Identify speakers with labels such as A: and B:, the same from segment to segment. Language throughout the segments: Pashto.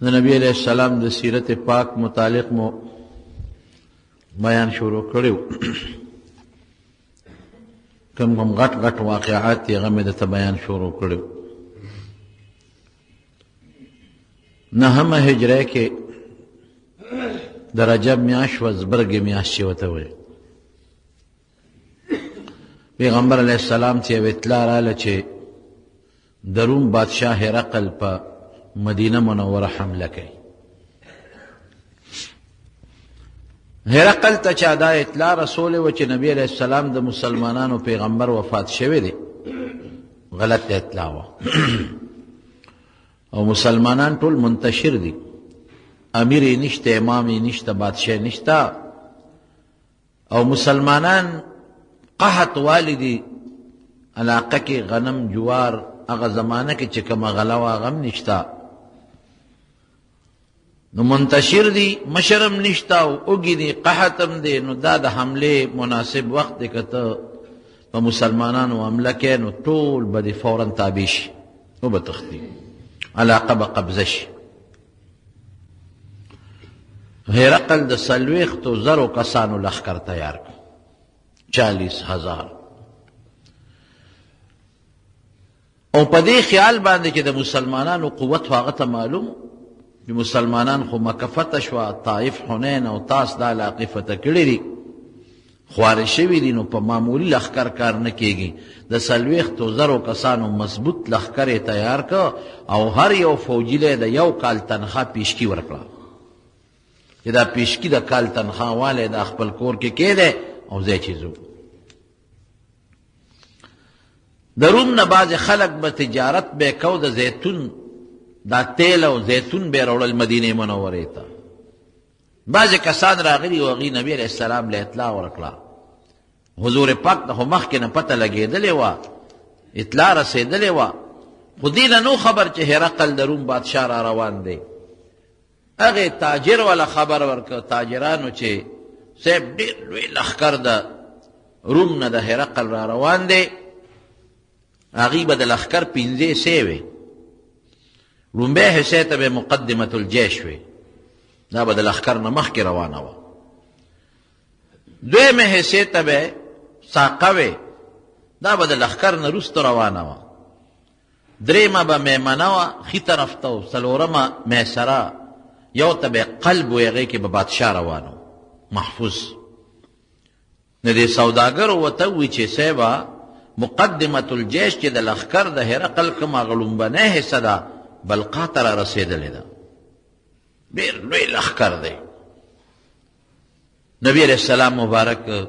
A: د نبی علیہ السلام د سیرت پاک متعلق مو بیان شروع کړو. کوم غټ غټ واقعات یې هغه مې درته بیان شروع کړو. 9 هجره کې د رجب میاشت و زبرګې میاشت چې ورته وایي، پیغمبر علیه السلام ته یو اطلاع راغله چې د روم بادشاه هرقل په مدینه منوره حمله کوي. هرقل ته چا دا اطلاع رسولې وه چې نبی علیه السلام د مسلمانانو پیغمبر وفات شوی دی، غلط اطلاع وه او مسلمانان ټول منتشر دي، امیر یې نشته، امام یې نشته، بادشاه نشته، او مسلمانان قحط والدي علاقه کې غنم جوار هغه زمانه کې چې کومه غله وه هغه هم نشته، نو منتشر دي، مشرم نشته او اوږې دي، قحط هم دی. نو دا د حملې مناسب وخت دی، که ته په مسلمانانو حمله کوې نو ټول به دې فورا تابع شي او به تښتي، علاقه به قبضه شي. هرقل د 40,000 کسانو لښکر تیار کړ، 40,000. او په دې خیال باندې چې د مسلمانانو قوت هغه ته معلوم، چې مسلمانان خو مکه فتح شوه، طائف، حنین او طاس دا علاقې فتح کړي دي، خوارې شوي دي، نو په معمولي لښکر کار نه کېږي. د 40,000 کسانو مضبوط لښکر یې تیار کړ او هر یو فوجي له د 1 کال تنخوا پیشکي ورکړه، چې دا پیشکي د کال تنخوا والی دا خپل کور کې کېدی او ځای چې ځو. د روم نه بعضې خلک به تجارت به کو، د زیتون دا تیل او زیتون به راوړل مدینې منورې ته. بعضې کسان راغلي او هغوی نبي علیه السلام له اطلاع ورکړه. حضور پاک ته خو مخکې نه پته لګېدلې وه، اطلاع رسېدلې وه، خو دې نه نو خبر چې هرقل د روم بادشاه را روان دی. هغې تاجر والا خبر ورکړ تاجرانو چې صاحب ډېر لوی لښکر د روم نه د هرقل را روان دی. هغوی به د لښکر 5 حصې وې. لومبۍ حصې ته به مقدمة الجیش وې، دا به د لښکر نه مخکې روانه وه. دویمې حصې ته به ساقه وې، دا به د لښکر نه وروسته روانه وه. درېیمه به میمنه وه، ښي طرف ته، او څلورمه میسره، یو ته به قلب وې، هغې کې به بادشاه روان و محفوظ. نو دې سوداګرو ورته ووایي چې صاحبه مقدمة الجیش چې د لښکر د هرقل کوم هغه لومبنۍ حصه ده بلقا ته را رسېدلې ده، ډېر لوی لښکر دی. نبی علیه السلام مبارک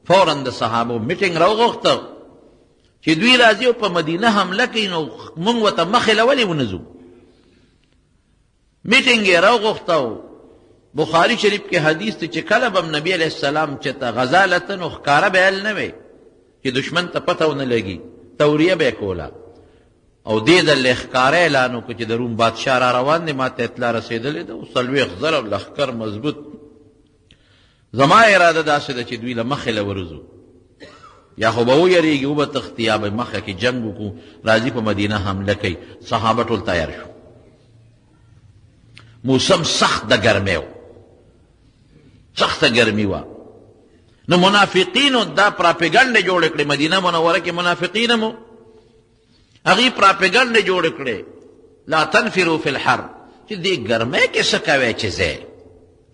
A: فوراً د صحابو میټینګ راوغوښته چې دوی راځي او په مدینه حمله کوي، نو موږ ورته مخې له ولې ونه ځو؟ میټینګ یې راوغوښته. بخاري شریف کې حدیث دی چې کله به نبی علیه السلام چې ته غزا لته نو ښکاره به یې نه وی چې دشمن ته پته ونه لګي، توریه به یې کوله. او دې ځل یې ښکاره اعلان وکړو چې د روم بادشاه را روان دی، ما ته اطلاع رسېدلې ده، 40,000 لښکر مضبوط. زما اراده داسې ده چې دوی له مخې له ورځو، یا خو به ویرېږي او به تښتي، یا به مخه کې جنګ وکړو، راځي په مدینه حمله کوي. صحابه ټول تیار شو. موسم سخت د ګرمۍ و، سخته ګرمي وه. نو منافقینو دا پراپیګنډې جوړې کړې، مدینه منوره کې منافقین هم هغوی پراپیګنډې جوړې کړې، لا تنفروا فی الحر، چې دې ګرمۍ کې څه کوئ چې ځئ،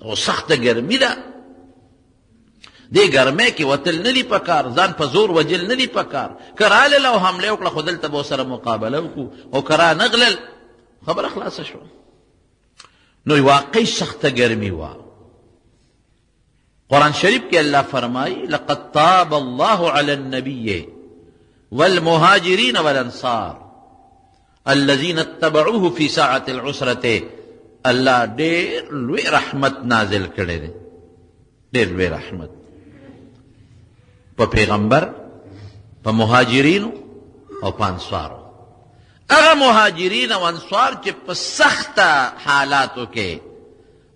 A: او سخته ګرمي ده، دې ګرمۍ کې وتل نه دي پکار، ځان په زور وجل نه دي پکار. که رالل او حمله وکړه خو دلته به ورسره مقابله وکړو، او که را نغلل خبره خلاصه شوه. نو واقعي سخته ګرمي وه. قرآن شریف کې الله فرمایي لقد تاب الله علی النبی والمهاجرین والانصار الذین اتبعوه فی ساعة العسرة. الله ډېر لوی رحمت نازل کړی دی، ډېر لوی رحمت په پیغمبر، په مهاجرینو او په انصارو. هغه مهاجرین او انصار چې په سخته حالاتو کې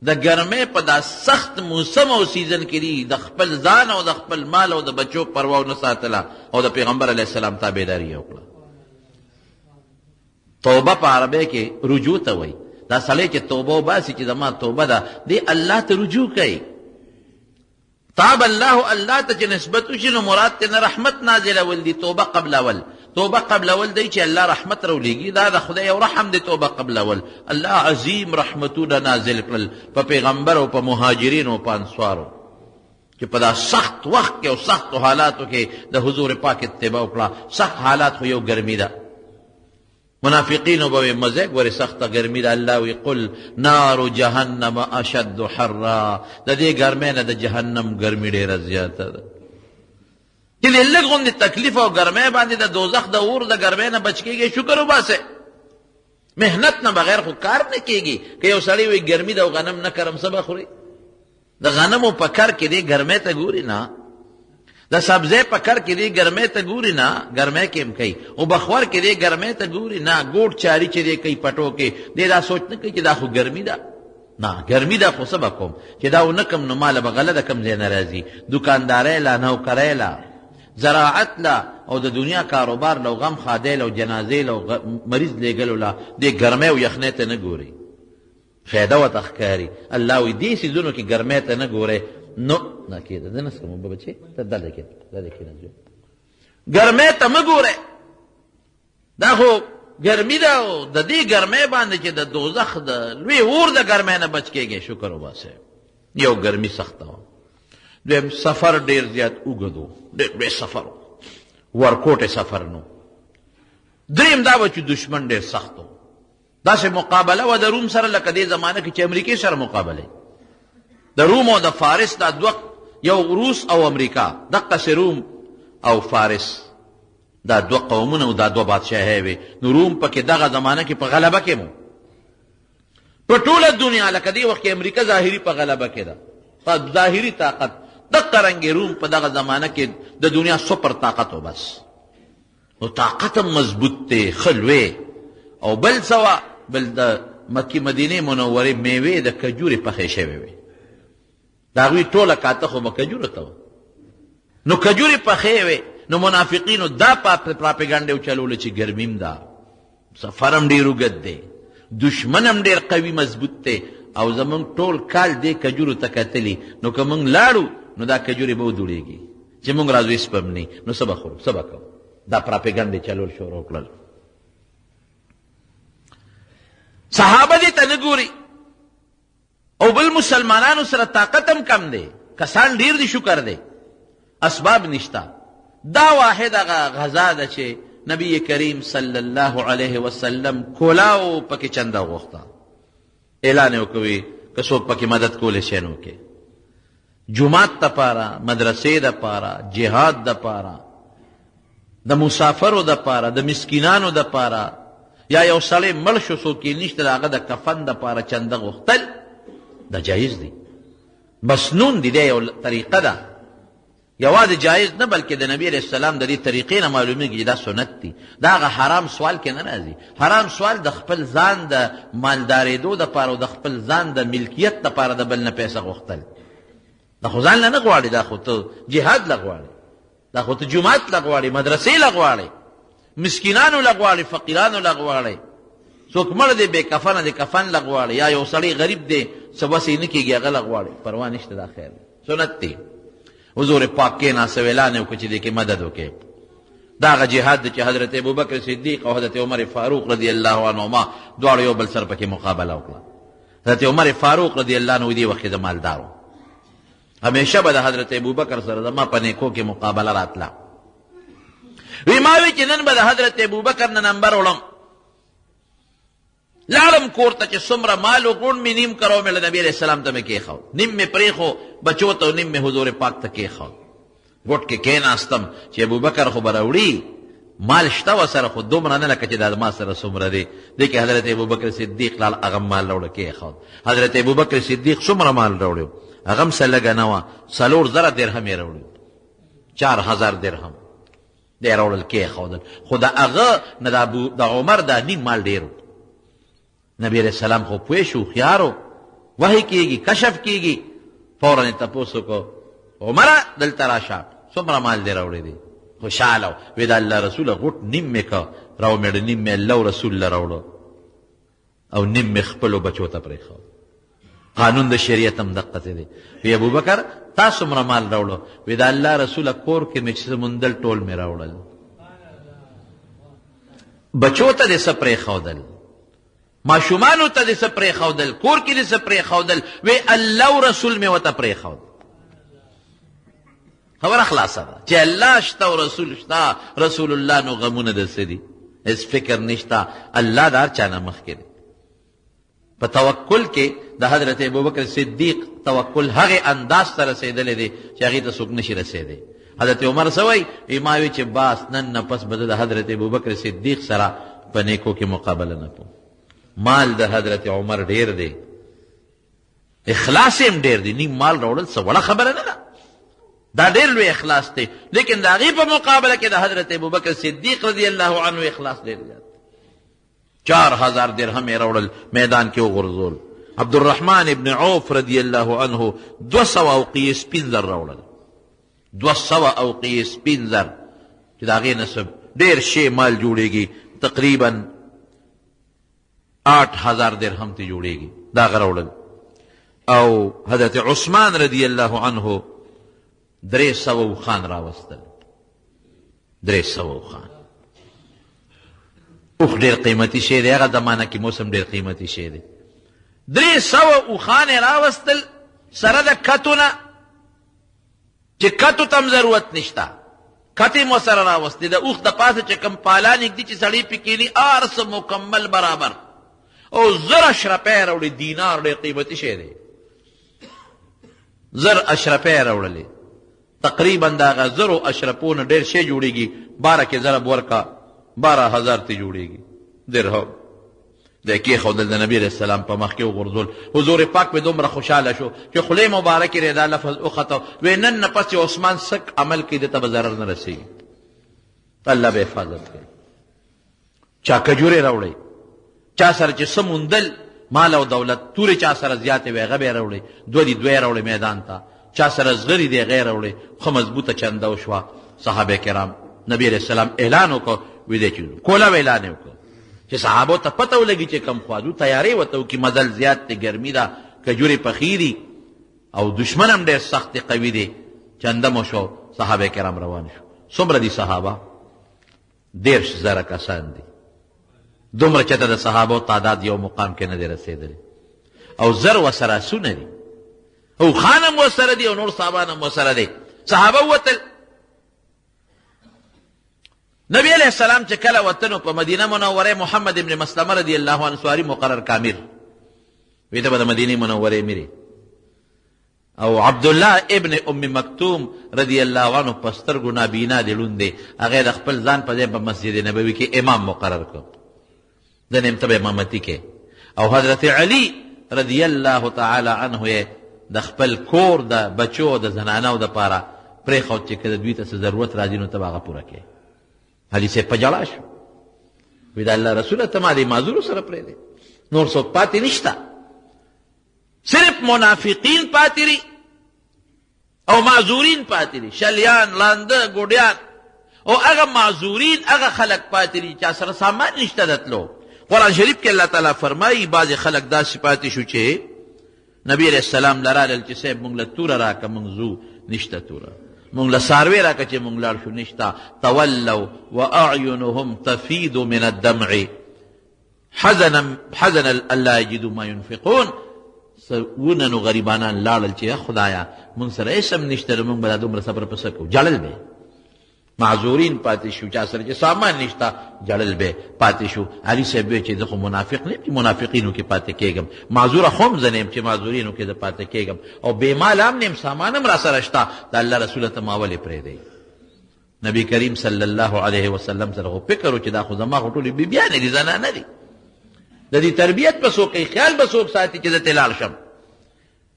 A: د ګرمۍ په دا سخت موسم او سیزن کې دي، د خپل ځان او د خپل مال او د بچو پروا نه ساتله او د پیغمبر علیه السلام تابعداري یې وکړه. توبه په عربی کې رجوع ته وایي. دا سړی چې توبه وباسي چې زما توبه ده دی الله ته رجوع کوي. تاب الله الله ته چې نسبت وشي نو مراد ته رحمت نازلول دي. توبه قبلول توبه قبلول دی چې الله رحمت راولېږي دا د خدای یو رحم دی. توبه قبلول الله عظیم رحمتونه نازل کړل په پیغمبر او په مهاجرینو او په انصارو چې په دا سخت وخت کې او سختو حالاتو کې د حضور پاک اتباع وکړه. سخت حالات خو یو ګرمي ده، منافقینو به وایي مزه ګورې سخته ګرمي ده. الله وایي قل نار جهنم اشد حرا، د دې ګرمۍ نه د جهنم ګرمي ډېره زیاته ده. چې د لږ غوندې تکلیف او ګرمۍ باندې د دوزخ د اور د ګرمۍ نه بچ کېږي شکر وباسئ. محنت نه بغیر خو کار نه کېږي. که یو سړی وایي ګرمي ده او غنم نه کرم څه به خوري؟ د غنمو په کر کې دی ګرمۍ ته ګوري نه، د سبزۍ په کر کې دی ګرمۍ ته ګوري نه، ګرمۍ کې هم کوي. او بخور کې دی ګرمۍ ته ګوري نه، ګوټ چاري چې دی کوي پټو کې دی دا سوچ نه کوي چې دا خو ګرمي ده. نه ګرمي ده خو څه به کوم چې دا ونه کم نو ماله به غله د کم ځای نه راځي. دوکاندارۍ له نوکرۍ له زراعت له او د دنیا کاروبار له غم خادۍ له جنازې له مریض لیږلو له دې ګرمۍ او یخنۍ ته نه ګوري، فایده ورته ښکاري. الله وایي دې څیزونو کې ګرمۍ ته نه ګورئ نو نه کېده زه نه څکم بچې ته دلته کېنه ګرمۍ ته مه ګورئ. دا خو ګرمي ده او د دې ګرمۍ باندې چې د دوزخ د لوی اور د ګرمۍ نه بچ کېږي شکر وباسئ. یو ګرمي سخته وه. دویم سفر ډېر زیات اوږد و، ډېر لوی سفر و، ورکوټې سفر نو. دریم دا به چې دشمن ډېر سخت و. داسې مقابله وه د روم سره لکه دې زمانه کې چې امریکې سره مقابله. د روم او د فارس دا دوه، یو روس او امریکا، دقسې روم او فارس دا دوه قومونه او دا دوه بادشاهۍ وې. نو روم پکې دغه زمانه کې په غلبه کې مو په ټوله دنیا، لکه دې وخت کې امریکا ظاهري په غلبه کې ده، په ظاهري طاقت. دقه رنګې روم په دغه زمانه کې د دنیا سپر طاقت و بس. نو طاقت هم مضبوط دی، ښه لوی. او بل څه بل د مکې مدینې منورې میوې د کجورې پخې شوې وې. د هغوی ټوله کاته خو به کجورو ته وه. نو کجورې پخې وې. نو منافقینو دا پراپیګنډې وچلوله چې ګرمیم ده، سفر هم ډېر اوږد دی، دشمن هم ډېر قوي مضبوط دی، او زمونږ ټول کال دې کجورو ته کتلي. نو که موږ لاړو نو دا کجورې به ودوړېږي چې موږ راځو سپم نه نو څه به خورو څه به کوو. دا پراپیګنډې چلول شروع کړل. صحابه دې ته نه ګوري. او بل مسلمانانو سره طاقت هم کم دی، کسان ډېر دي شکر دی، اسباب نشته. دا واحد هغه غذا ده چې نبی کریم صلی الله علیه وسلم کولاو پکې چنده غوښته، اعلان یې وکوي که څوک پکې مدد کولی شي نو کې. جومات دپاره، مدرسې دپاره، جهاد دپاره، د مسافرو دپاره، د مسکینانو دپاره، یا یو سړی مړ شو څوک یې نشته د هغه د کفن دپاره چنده غوښتل دا جایز دی، مسنون دی. دا یو طریقه ده، یوازې جایز نه بلکې د نبی علیه السلام د دې طریقې نه معلومیږي چې دا سنت دی. دا هغه حرام سوال کې نه راځي. حرام سوال د خپل ځان د مالدارېدو دپاره او د خپل ځان د ملکیت دپاره د بل نه پیسه غوښتل، دا خو ځان له نه غواړي، دا خو ته جهاد له غواړي، دا خو ته جومات له غواړي، مدرسې له غواړي، مسکینانو له غواړي، فقیرانو له غواړي. څوک مړ دی بې کفنه دی کفن له غواړي، یا یو سړی غریب دی څه وس یې نه کېږي هغه له غواړي. پروا نشته، دا خیر سنت دی. حضور پاک کېناسته اعلان یې وکړه چې دې کې مدد وکړي. دا هغه جهاد دی چې حضرت ابوبکر صدیق او حضرت عمر فاروق رضی الله عنهما دواړو یو بل سره پکې مقابله وکړه. حضرت عمر فاروق رضی الله عنه دې وخت د مالدار و، همیشه به د حضرت ابوبکر سره زما په نیکو کې مقابله راتله. وی ما وی چې نن به د حضرت ابوبکر نه نمبر وړم، لاړم کور ته چې څومره مال وغوڼ مې نیم کرو مې له نبي علیه السلام ته مې کېښود، نیم مې پرېښو بچو ته او نیم مې حضور پاک ته کېښود. ګوټ کې کېناستم چې ابوبکر خو به راوړي، مال شته ورسره، خو دومره نه لکه چې دا ما سره څومره دی. دې کې حضرت ابوبکر صدیق لاړ هغه مال راوړه کېښود. حضرت ابوبکر صدیق څومره مال راوړی؟ هغه هم څه لږه نه وه، 4,000 درهم یې راوړي، 4,000 درهم دی راوړل کېښودل. خو د هغه نه د عمر دا نیم مال ډېر و. نبی علیہ السلام خو پوه شو، هوښیار و، وحی کېږي، کشف کېږي. فوراً یې تپوس وکړو عمره دلته راشه، څومره مال دې راوړی دی؟ خوشحاله و. وی د الله رسوله غوټ نیم مې که راومېړه، نیم مې الله رسول له راوړه. او نیم مې خپلو بچو ته پرېښود. قانون د شریعت هم دقسې دی. وی ابوبکر تا څومره مال راوړو؟ وی د الله رسوله کور کې مې چې څه موندل ټول مې راوړل. بچو ته دې څه پرېښودل؟ ماشومانو ته دې څه پرېښودل؟ کور کې دې څه پرېښودل؟ وی الله او رسول مې ورته پرېښود. خبره خلاصه ده چې الله شته او رسول شته، رسول الله نو غمونه د څه دي؟ هېڅ فکر نشته. الله د هر چا نه مخکې دی. په توکل کې د حضرت ابوبکر صدیق توکل هغې انداز ته رسېدلی دی چې هغې ته څوک نشي رسېدی. حضرت عمر څه وایي؟ ما وی چې باس نن نه پس به د حضرت ابوبکر صدیق سره په نیکو کې مقابله نه کوم. مال د حضرت عمر ډېر دی، اخلاص یې هم ډېر دی. نیم مال راوړل څه وړه خبره نه ده، دا ډېر لوی اخلاص دی. لیکن د هغې په مقابله کې د حضرت ابوبکر صدیق رضی الله عنه اخلاص ډېر زیات. 4000 درهم یې راوړل، میدان کې وغورځول. عبدالرحمن ابن عوف رضی الله عنه 200 اوقیې سپین زر راوړل. 200 اوقیې سپین زر چې د هغې نه ډېر شی مال جوړېږي، تقریبا 8000 درهم ته جوړېږي، دا هغه راوړل. او حضرت عثمان رضی الله عنه 300 اوښان راوستل. 300 اوښان. اوښ ډېر قیمتي شی دی، هغه زمانه کې موسم ډېر قیمتي شی دی. 300 اوښان یې راوستل سره د کتو نه، چې کتو ته هم ضرورت نشته. کتې مو سره راوستې، د اوښ د پاسه چې کوم پالان ږدي چې سړی پې کښېني هر څه مکمل برابر. او 1000 اشرفۍ یې راوړې. دینار ډېر قیمتي شی دی. 1000 اشرفۍ یې راوړلې. تقریبا د هغه 1000 اشرفو نه ډېر شی جوړېږي. 12 کې ضرب ورکړه 12000 ته جوړېږي درهم. د کېښودل د نبي علیه السلام په مخ کې وغورځول. حضور پاک به دومره خوشحاله شو چې خولې مبارکې یې دا لفظ وخته، وی نن نه پس عثمان سک عمل کوي، ده ته به ضرر نه رسېږي. الله به حفاظت کوي. چا کجورې راوړئ، چا سره چې څه موندل مال او دولت، تورې چا سره زیاتې وې هغه به یې راوړئ. 2 دي 2 یې راوړئ میدان ته. چا سره زغرې دی هغه یې راوړئ. ښه مضبوطه چنده وشوه. صحابه کرام نبي علیه السلام اعلان وکړ، وی دی چې کوله اعلان یې وکړ چې صحابو ته پته ولګي چې کم خوادو تیاری ورته وکړي. مزل زیات دی، ګرمي ده، کجورې پخې دي او دشمن هم ډېر سخت قوي دی. چنده مو شو، صحابه کرام روان شو. څومره دي صحابه؟ 10000 کسان دي. دومره چېرته د صحابو تعداد یو مقام کې نه دی رسېدلی. او 1000 ورسره آسونه دي، اوښان هم ورسره دي، او نور صحابان هم ورسره دي. صحابه ووتل. نبی علیہ السلام چې کله وطنو په مدینه منوره، محمد ابن مسلمه رضی الله عنه سواری مقرر کامر وی ته به د مدینې منورې میرې. او عبدالله ابن ام مکتوم رضی الله عنه په سترګو نابینا دی، لوند دی. هغه د خپل ځان په ځای په مسجد نبوي کې امام مقرر کړ، د نیم ته امامتي کې. او حضرت علی رضی الله تعالی عنه یې د خپل کور د بچو د زنانو دپاره پرېښود چې که د دوی ته څه ضرورت راځي نو ته به هغه پوره کړې. علي صاحب په ژړا شو، وی د الله رسوله ته ما دې معذورو سره پرېږدې، نور څوک پاتې نشته، صرف منافقین پاتې دي او معذورین پاتې دي، شلیان، لانده، ګوډیان. او هغه معذورین هغه خلک پاتې دي چا سره سامان نشته د تلو. قرآن شریف کې الله تعالی فرمایي بعضې خلک داسې پاتې شو چې نبی علیه السلام لرالل چې صاحب مونږ له توره راکه، مونږ ځو، نشته توره. مونږ له څاروی راکه چې مونږ لاړ شو، نشته. تولوا واعینهم تفیض من الدمع حزنا الا یجدوا ما ينفقون. وننو غریبانان لاړل چې خدایا مونږ سره هېڅ هم نشته، مونږ به دا دومره صبر په څه کوو؟ جړل به. معذورین پاتې شو، چا سره چې سامان نشته جړل به پاتې شو. علي صاحب وی چې زه خو منافق نه یم چې منافقینو کې پاتې کېږم، معذوره خو هم زه نه یم چې معذورینو کې زه پاتې کېږم، او بې ماله هم نه یم، سامان هم را سره شته. د الله رسوله ته ما ولې پرېږدئ؟ نبي کریم صلی الله علیه وسلم سره خو فکر و چې دا خو زما خو ټولې بیبیانې دي، زنانه دي، د دې تربیت به څوک کوي، خیال به څوک ساتي چې زه ترې لاړ شم.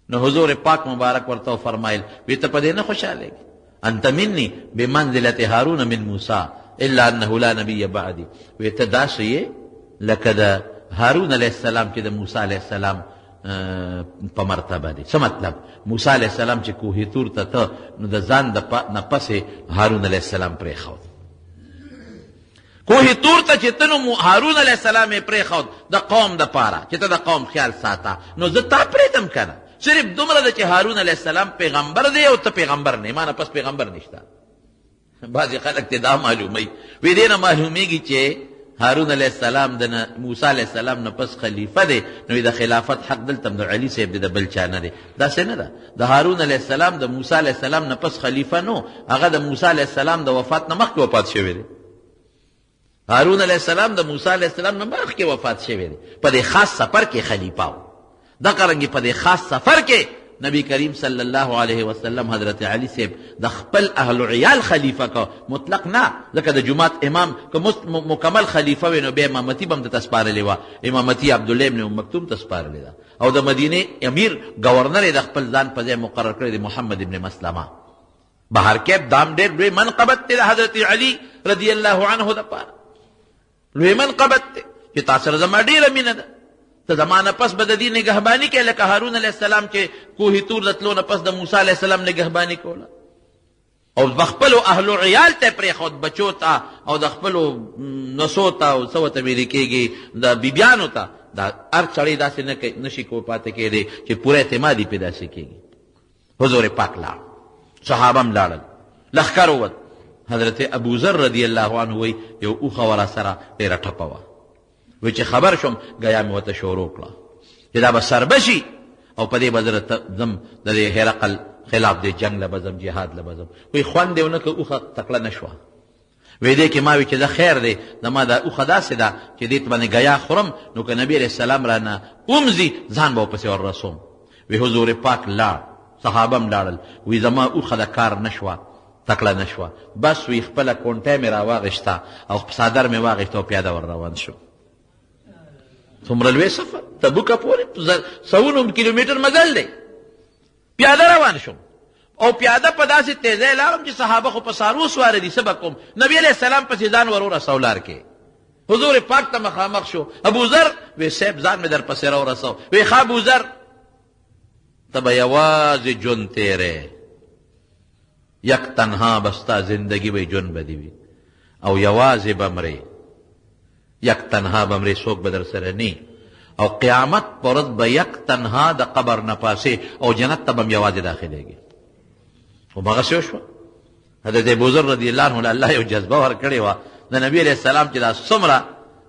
A: نو حضور پاک مبارک ورته وفرمایل، وی ته په دې نه خوشحالېږي؟ انت مني بمنزلة هارون من موسى الا انه لا نبي بعدي. وی ته داسې یې لکه د هارون علیه السلام چې د موسی علیه السلام په مرتبه دی. څه مطلب؟ موسی علیه السلام چې کوه طور ته ته نو د ځان نه پسې هارون علیه السلام پرېښود. کوه تور ته چې ته نو هارون علیه السلام یې پرېښود د قوم دپاره چې ته د قوم خیال ساته، نو زه تا پرېږدم که نه. صرف دومره ده چې هارون علیه السلام پیغمبر دی او ته پیغمبر نه، ما نه پس پیغمبر نشته. بعضې خلک ته دا معلوموي، وی دې نه معلومیږي چې هارون علیه السلام د موسی علیه السلام نه پس خلیفه دی، نو د خلافت حق دلته د علي صاحب دی، د بل چا نه دی. داسې نه ده. د هارون علیه السلام د موسی علیه السلام نه پس خلیفه نو، هغه د موسی علیه السلام د وفات نه مخکې وفات شوی دی. هارون علیه السلام د موسی علیه السلام نه مخکې وفات شوی دی. په دې خاص سفر کې خلیفه و. دغه رنګې په دې خاص سفر کې نبی کریم صلی الله علیه وسلم حضرت علی صاحب د خپل اهل و عیال خلیفه که، مطلق نه، ځکه د جماعت امام که مکمل خلیفه وی نو بیا امامتي به هم ته سپارلې وه. امامتي عبدالله ابن مکتوم ته سپارلې ده، او د مدینې امیر ګورنر یې د خپل ځان په ځای مقرر کړی دی محمد ابن مسلمه. بهر کیب دام ډېر لوی منقبت دی د حضرت علي رضی الله عنه دپاره، لوی منقبت دی چې تا سره زما ډېره مینه ده. ته زما نه پس به د دې نګهباني کوې لکه هارون علیه السلام چې کوه تور د تلو نه پس د موسی علیه السلام نګهباني کوله، او د خپلو اهلو عیال ته یې پرېښود، بچو ته او د خپلو نسو ته او څه ورته ویلې کېږي د بیبیانو ته. دا هر سړی داسې نشي پاتې کېدی چې پوره اعتماد یې پې داسې کېږي. حضور پاک لاړ، صحابه هم لاړل، لښکر ووت. حضرت ابوذر رضی الله عنه وی یو اوښه ورا سره ډېره ټپه وه. وی چې خبر شم ګیا مې ورته شروع کړه چې دا به سربه شي او په دې به زه ځم د دې هرقل خلاف دې جنګ له به ځم، جهاد له به ځم. وی خوند دې ونه کړه، اوښه تکړه نه شوه. وی دې کې ما وی چې دا خیر دی، زما دا اوښه داسې ده چې دې ته باندې ګیا خورم، نو که نبي علیه السلام رانه ومځي ځان به ورپسې وررسوم. وی حضور پاک لاړ، صحابه هم لاړل. وی زما اوښه د کار نه شوه، تکړه نه شوه. بس وی خپله کونټۍ مې راواغېسته او څادر مې واغېسته او پیاده ور روان شو. څومره لوی سفر، تبوکه پورې سوونه کیلومیټر مزل دی. پیاده روان شوم او پیاده په داسې تیزۍ لاړم چې صحابه خو په څاروو سواره دي، څه به کوم. نبي علیه السلام پسې ځان ور ورسو لار کې، حضور پاک ته مخامخ شو. ابوذر وی صاحب ځان مې در پسې راورسو. وی ښه ابوذر ته به یوازې ژوند تیرې، یک تنها به ستا زندګي به ژوند به دي وي او یوازې به مرې، یک تنها به مرې، څوک به در سره نه. او قیامت په ورځ به یک تنها د قبر نه پاسې او جنت ته به هم یوازې داخلېږي. خو همغسې وشوه. حضرت ابوذر رضی الله عنه الله یو جذبه ورکړې وه د نبي علیه السلام چې دا څومره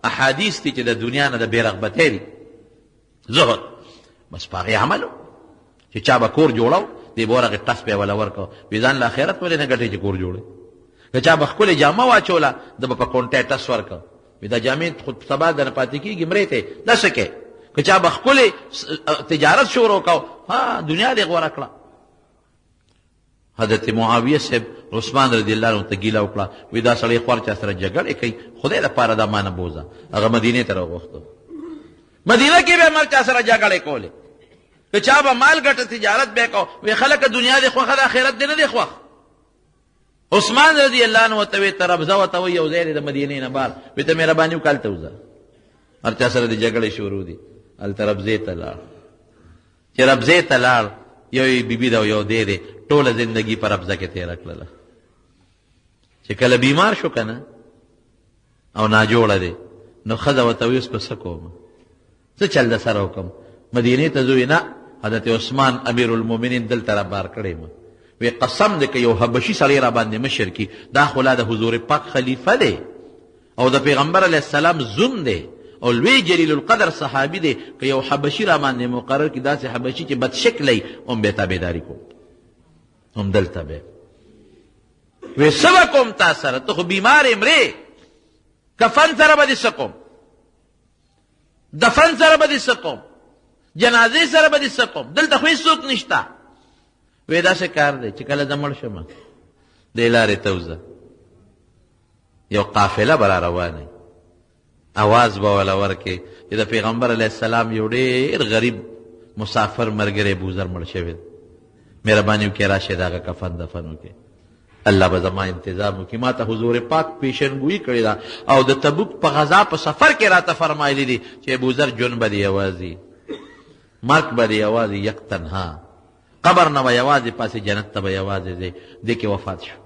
A: احادیث دي چې د دنیا نه د بې رغبتۍ دي، زهد، بس په هغې عمل و چې چا به کور جوړو دی به ورغې ټس به یې وله ورکړو. وي ځان له آخرت ولې نه ګټې چې کور جوړوي. که چا به ښکلې جامه واچوله ده به په کونټۍ ټس ورکړو. وي دا جامې خو سبا درنه پاتې کېږي، مرې ته داسې کې. که چا به ښکلې تجارت شروع کو، ها دنیا دې غوره کړه. حضرت معاویه صاحب عثمان رضی الله عنه ته ګیله وکړه، وی دا سړی خو هر چا سره جګړې کوي، خدای دپاره دا ما نه بوځه. هغه مدینې ته راوغوښتو. مدینه کې به هم هر چا سره جګړې کولې. که چا به مال ګټه تجارت به کو، وی خلکه دنیا دې خوښه ده، آخرت دې نه دی خوښ. عثمان رضی الله عنه ورته وی ته ربضه ورته وایي یو ځای دی د مدینې نه بهر، وی ته مهرباني وکړه هلته وځه. هر چا سره دې جګړې شروع دي. هلته ربضې ته لاړ. چې ربضې ته لاړ، یو یې بیبي ده او یو دی دی، ټوله زندگی پر ربضه کې تېره کړله. چې کله بیمار شو که نه او ناجوړه دی، نو ښځه ورته وایي اوس به څه کوم، څه چل د سره وکړم. مدینې ته ځو، نه حضرت عثمان امیر المؤمنین دلته را بار کړی ما. وی قسم دی که یو حبشي سړی را باندې مشر کي، دا خو لا د حضور پاک خلیفه دی او د پیغمبر علیه السلام زوم دی او لوی جلیل القدر صحابي دی. که یو حبشي را باندې مقرر کي، داسې حبشي چې بد شکلی، هم به تابعداري کوم، هم دلته به وی څه به کوم تا سره، ته خو بیمار یې مرې، کفن سره به دې څه کوم، دفن سره به دې څه کوم، جنازې سره به دې څه کوم، دلته خو هېڅوک نشته. وی داسې کار دی چې کله زه مړ شم دې لارې ته وځه، یو قافله به را روانه، اواز به وله ورکې چې د پیغمبر علیه السلام یو ډېر غریب مسافر ملګری ابوذر مړ شوی دی، مهرباني وکړئ راشئ د هغه کفن دفن وکړئ. الله به زما انتظام وکړي. ما ته حضور پاک پیشنګویي کړې ده او د تبوک په غذا په سفر کې راته فرمایلی دي چې ابوذر جون به دې یوازې، مرګ به دې یوازې، یک تنها، قبر نه به یوازې پاسې، جنت ته به یوازې ځې. دې کې وفات شو.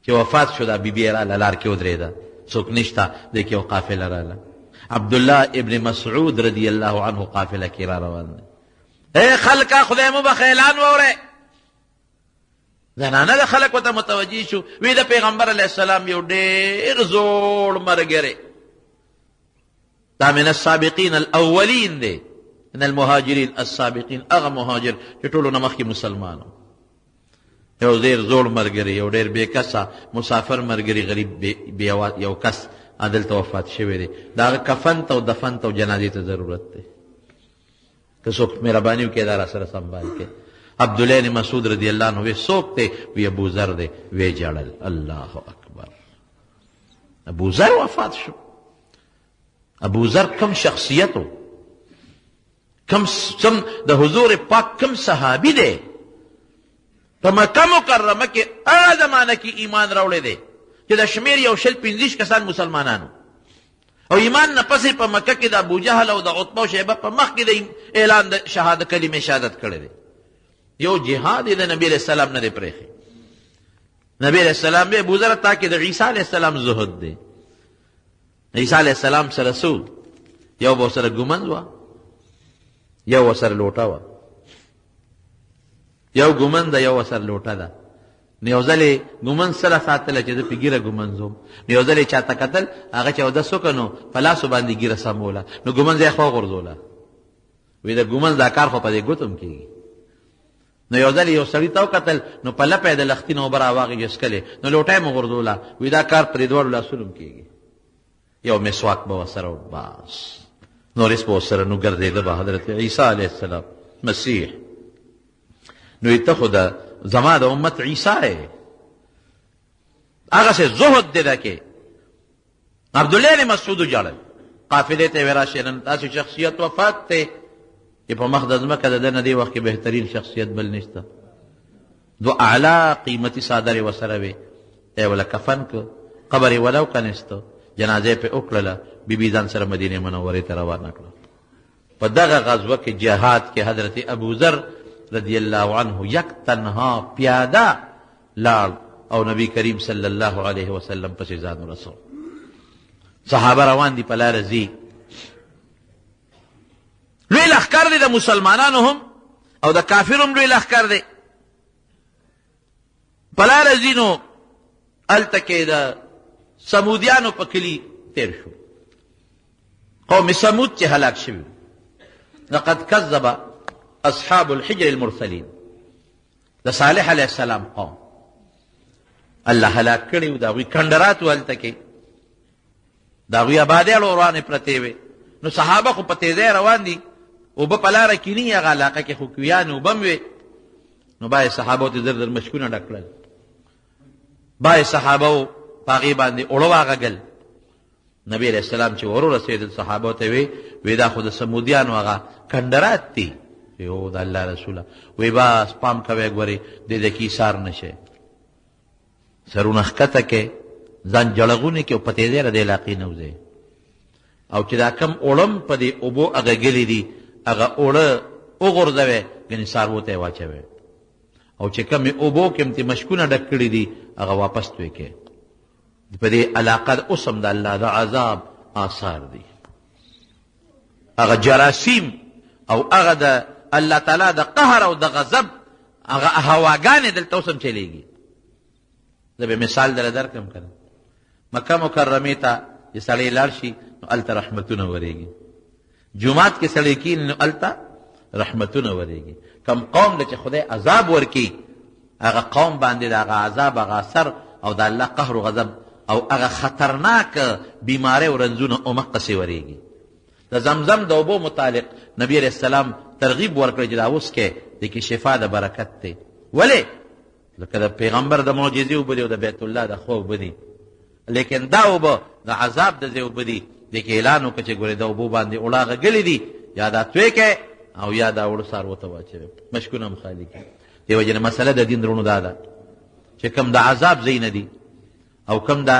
A: چې وفات شو دا بیبي یې راله لار کې ودرېده څوک نشته دی کې یو قافله راله عبدالله ابن مسعود رضی الله عنه قافله کې را روان دی اے خلقه خدای مو بخیر اعلان واورئ زنانه د خلق ورته متوجه شو وی د پیغمبر علیه السلام یو ډېر زوړ ملګری دا من السابقین الاولین دی من المهاجرین السابقین هغه مهاجر چې ټولو نه مخکې مسلمانو یو ډېر زوړ ملګری یو ډېر بې کسه مسافر ملګری غریب یو کس دلته وفات شوی دی د هغه کفن ته او دفن ته او جنازې ته ضرورت دی که څوک مهرباني وکړي دا راسره سنبال کړي عبدالله بن مسعود رضی الله عنه وی څوک دی وی ابو ذر دی وی جړل الله اکبر ابو ذر وفات شو ابو ذر کم شخصیتو کم د حضور پاک کم صحابي دی په مکه مکرمه کې هغه زمانه کې ایمان راوړی دی چې د شمیر یو شل 50 کسان مسلمانانو او ایمان نه پسې په مکه کې د ابو جهل او د عتبه او شیبه په مخ کې د اعلان د شهادت کلمې شهادت کړی دی یو جهاد د نبی علیہ السلام نه دی پرېښی نبی علیہ السلام به ابو ذر تا کې د عیسی علیہ السلام زهد دی عیسی علیہ السلام سره سو یو به سره ګمنځ وه یو سره لوټه وه یو ګمنځ ده یو سره لوټه ده نو یو ځل یې ګمنځ سره ساتله چې زه پې ږیره ګمنځوم نو یو ځل یې چاته کتل هغه چې اودس وکړه نو په لاسو باندې ږیره سموله نو ګمنځ یې خوا غورځوله وی د ګمنځ دا کار خو په دې ګوتم کېږي نو یو ځل یو سړي ته وکتل نو په لپه یې د لختي نه اوبه راواغې جسکلې نو لوټه یې مو غورځوله وی دا کار پرې دواړو لاسونو هم کېږي یو مسواک به ورسره بس نورس به ورسره نو ګرځېده به حضرت عیسی علیه السلام مسیح نو ته خو د زما د امت عیسی یې هغسې زهد دی ده کې عبدالله بن مسعود وجړل قافلې ته یې راشئ نن داسې شخصیت وفات دی چې په مخ د ځمکه د ده نه دې وخت کې بهترین شخصیت بل نشته دو اعلی قیمتي څادرې ورسره وې ته یې وله کفن که قبر یې ولو کنسته جنازه پې وکړله بیبي ځان سره مدینې منورې ته روانه کړه په دغه غزوه کې جهاد کې حضرت ابو ذر رضی الله عنه یک تنها پیاده لاړ او نبی کریم صلی الله علیه وسلم پسې ځان ورسو صحابه روان دي په لاره ځي لوی لښکر دی د مسلمانانو هم او د کافر هم لوی لښکر دی په لاره ځي نو هلته کې د سمودیانو په کلي تیر شو قوم سمود چې هلاک شوي لقد کذب اصحاب الحجر المرسلین د صالح علیه السلام قوم الله هلاک کړي و د هغوی کنډرات و هلته کې د هغوی آبادیاړو ورانې پرتې وې نو صحابه خو په تیزۍ روان دي اوبه په لاره کیني هغه علاقه کې خو کویانې اوبه هم وې نو باید صحابو ته زر در مشکونه ډک کړل باید صحابو په هغې باندې اوړه واغږل نبي علیه السلام چې ورورسېدل صحابو ته وی دا خو د سمودیانو هغه کنډرات دي یو د الله رسوله وی بس پام کوئ ګورې دې د کې ایثار نه شي سرونه ښکته کې ځان جړغونې کې او په تیزۍ را د علاقې نه وځئ او چې دا کم اوړم په دې اوبو اغږلي دي هغه اوړه وغورځوئ ګنې څاروو ته یې واچوئ او چې کمې اوبو کې هم ترې مشکونه ډک کړي دي هغه واپس توی کې په دې علاقه د اوس هم د الله د عذاب آثار دي هغه جراثیم او هغه د الله تعالی د قهر او د غضب هغه هواګانې دلته اوس هم چلیږي زه به مثال دله درکړم که نه مکه مکرمې ته چې سړی لاړ شي نو هلته رحمتونه ورېږي جومات کې سړی کښېني نو هلته رحمتونه ورېږي کم قوم له چې خدای عذاب ورکړي هغه قوم باندې د هغه عذاب هغه اثر او د الله قهر و غضب او هغه خطرناک بیماری او رنځونه همقسې ورېږي د زمزم د اوبو متعلق نبی علیه السلام ترغیب ورکړی چې دا اوس کې د کې شفا د برکت دی ولې لکه د پیغمبر د معجزې اوبه دي او د بیت الله د ښو اوبه دي لیکن دا اوبه د عذاب د ځای اوبه دي د کې اعلان وکړه چې ګورې د اوبو باندې اوړه غږلي دي یا دا توی کې او یا دا اوړه څاروو ته واچوي مشکونه هم خالي کړي دې وجې نه مسله د دین درونو دا ده چې کوم د عذاب ځای نه دي او کوم د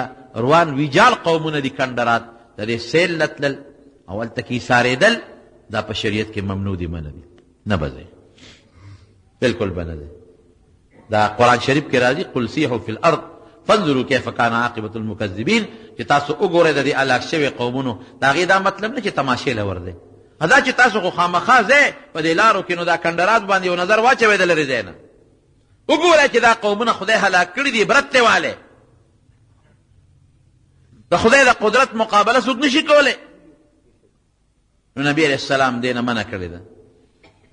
A: روان ویجال قومونه دي کنډرات د دې سیل نه تلل او هلته کې ایسارېدل دا په شریعت کې ممنوع دي منع دي نه به ځئ بالکل به نه ځئ دا قرآن شریف کې راځي قل سیحوا فی الارض فانظروا کیف کان عاقبة المکذبین چې تاسو وګورئ د دې هلاک شوي قومونو د هغې دا مطلب نه چې تماشې لور دی دا چې تاسو خو خامخا ځئ په دې لارو کې نو دا کنډرات باندې یو نظر واچوئ د لرې ځای نه وګورئ چې دا قومونه خدای هلاک کړي دي عبرت دی والی د خدای د قدرت مقابله څوک نشي کولی نو نبی علیه السلام دې نه منع کړې ده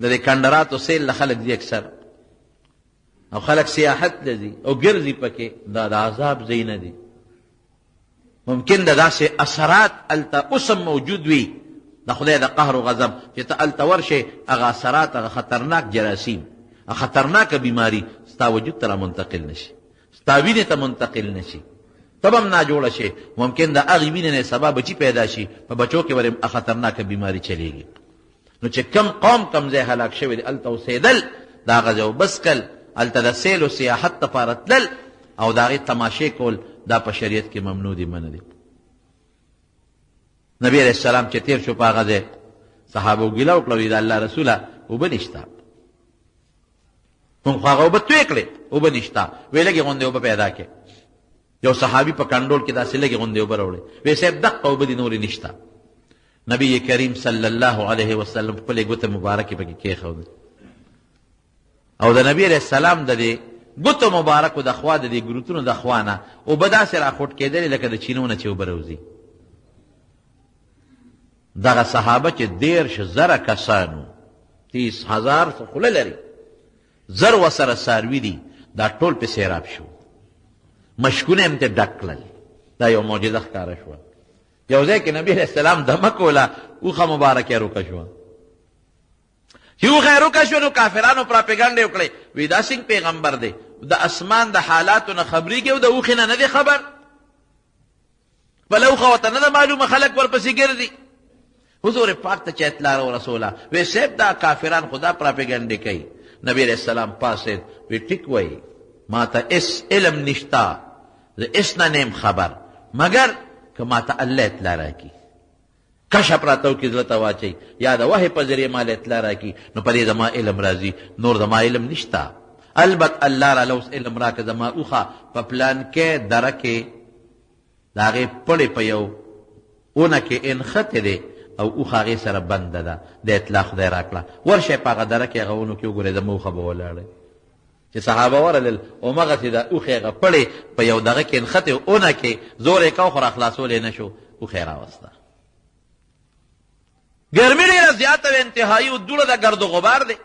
A: د دې کنډراتو سیل له خلک دي اکثر او خلک سیاحت لذي او ګرځي پکې دا د عذاب ځای نه دي ممکن د داسې اثرات هلته اوسم موجود وي د خدای د قهر و غضب چې ته هلته ورشې هغه اثرات هغه خطرناک جراثیم هغه خطرناکه بیماري ستا وجود ته را منتقل نشي ستا وینې ته منتقل نشي ته به هم ناجوړه شي ممکن د هغې وینې نه سبا بچي پیدا شي په بچو کې ورې خطرناکه بیماري چلیږي نو چې کم قوم کم ځای هلاک شوی دی هلته اوسېدل د هغه ځای وبس کل هلته د سیل و سیاحت دپاره تلل او د هغې تماشې کول دا په شریعت کې ممنوع دي منع دي نبی علیه السلام چې تیر شو په هغه ځای صحابو ګیله وکړه وایي د الله رسوله اوبه نشته موږ خو هغه اوبه توی کړې اوبه نشته ویې لږې غوندې اوبه پیدا کړې یو صحابي په کنډول کې داسې لږې غوندې اوبه راوړې ویې صاحب دقه اوبه دي نورې نشته نبی کریم صلی الله علیه وسلم خپلې ګوتې مبارکې پکې کېښودې او د نبی علیه السلام د دې ګوتو مبارکو د خوا د دې ګروتونو د خوا نه اوبه داسې راخوټ کېدلې لکه د چینو نه چې اوبه راوځي دغه صحابه چې 10,000 کسانو 30,000 خوله لري زر ورسره څاروي دي دا ټول پې سیراب شو مشکونه هم ترې ډک کړل دا یو معجزه ښکاره شوه یو ځای کې نبي علیه السلام دمه کوله اوښه مبارکه روکه شوه چې اوښه یې روکه شوه نو کافرانو پراپیګنډې وکړې وی دا څنګه پیغمبر دی د اسمان د حالاتو نه خبرېږي او د اوښې نه دی خبر بله اوښه ورته نه ده معلومه خلک ورپسې ګرځي حضور پاک ته چې اطلاع ورسوله وی صاحب دا کافران خدا پراپیګنډې کوي نبی علیه السلام پاسید وی ټیک وایي ما ته اس علم نشتا زه اس نه نیم خبر مگر که ما ته الله اطلاع راکړي کشف راته وکړي زړه ته واچوي یا د وحی په ذریعې ما له اطلاع راکړي نو په دې زما علم راځي نور زما علم نشته البته الله راله اوس علم راکړه زما اوښه په پلان کې دره کې د هغې پړې په یو اونه کې انښتې دی او اوښه هغې سره بنده ده د اطلاع خدای راکړه ورشئ په هغه دره کې هغه اونو کې وګورئ زما اوښه به ولاړئ چې صحابه ورلل همغسې د اوښې هغه پړې په یو دغه کې انښتې اونه کې زور یې کو خو را خلاصولی نه شو اوښه یې راوسته ګرمي ډېره زیاته وه انتهایي و دوړه د ګرد و غبار دی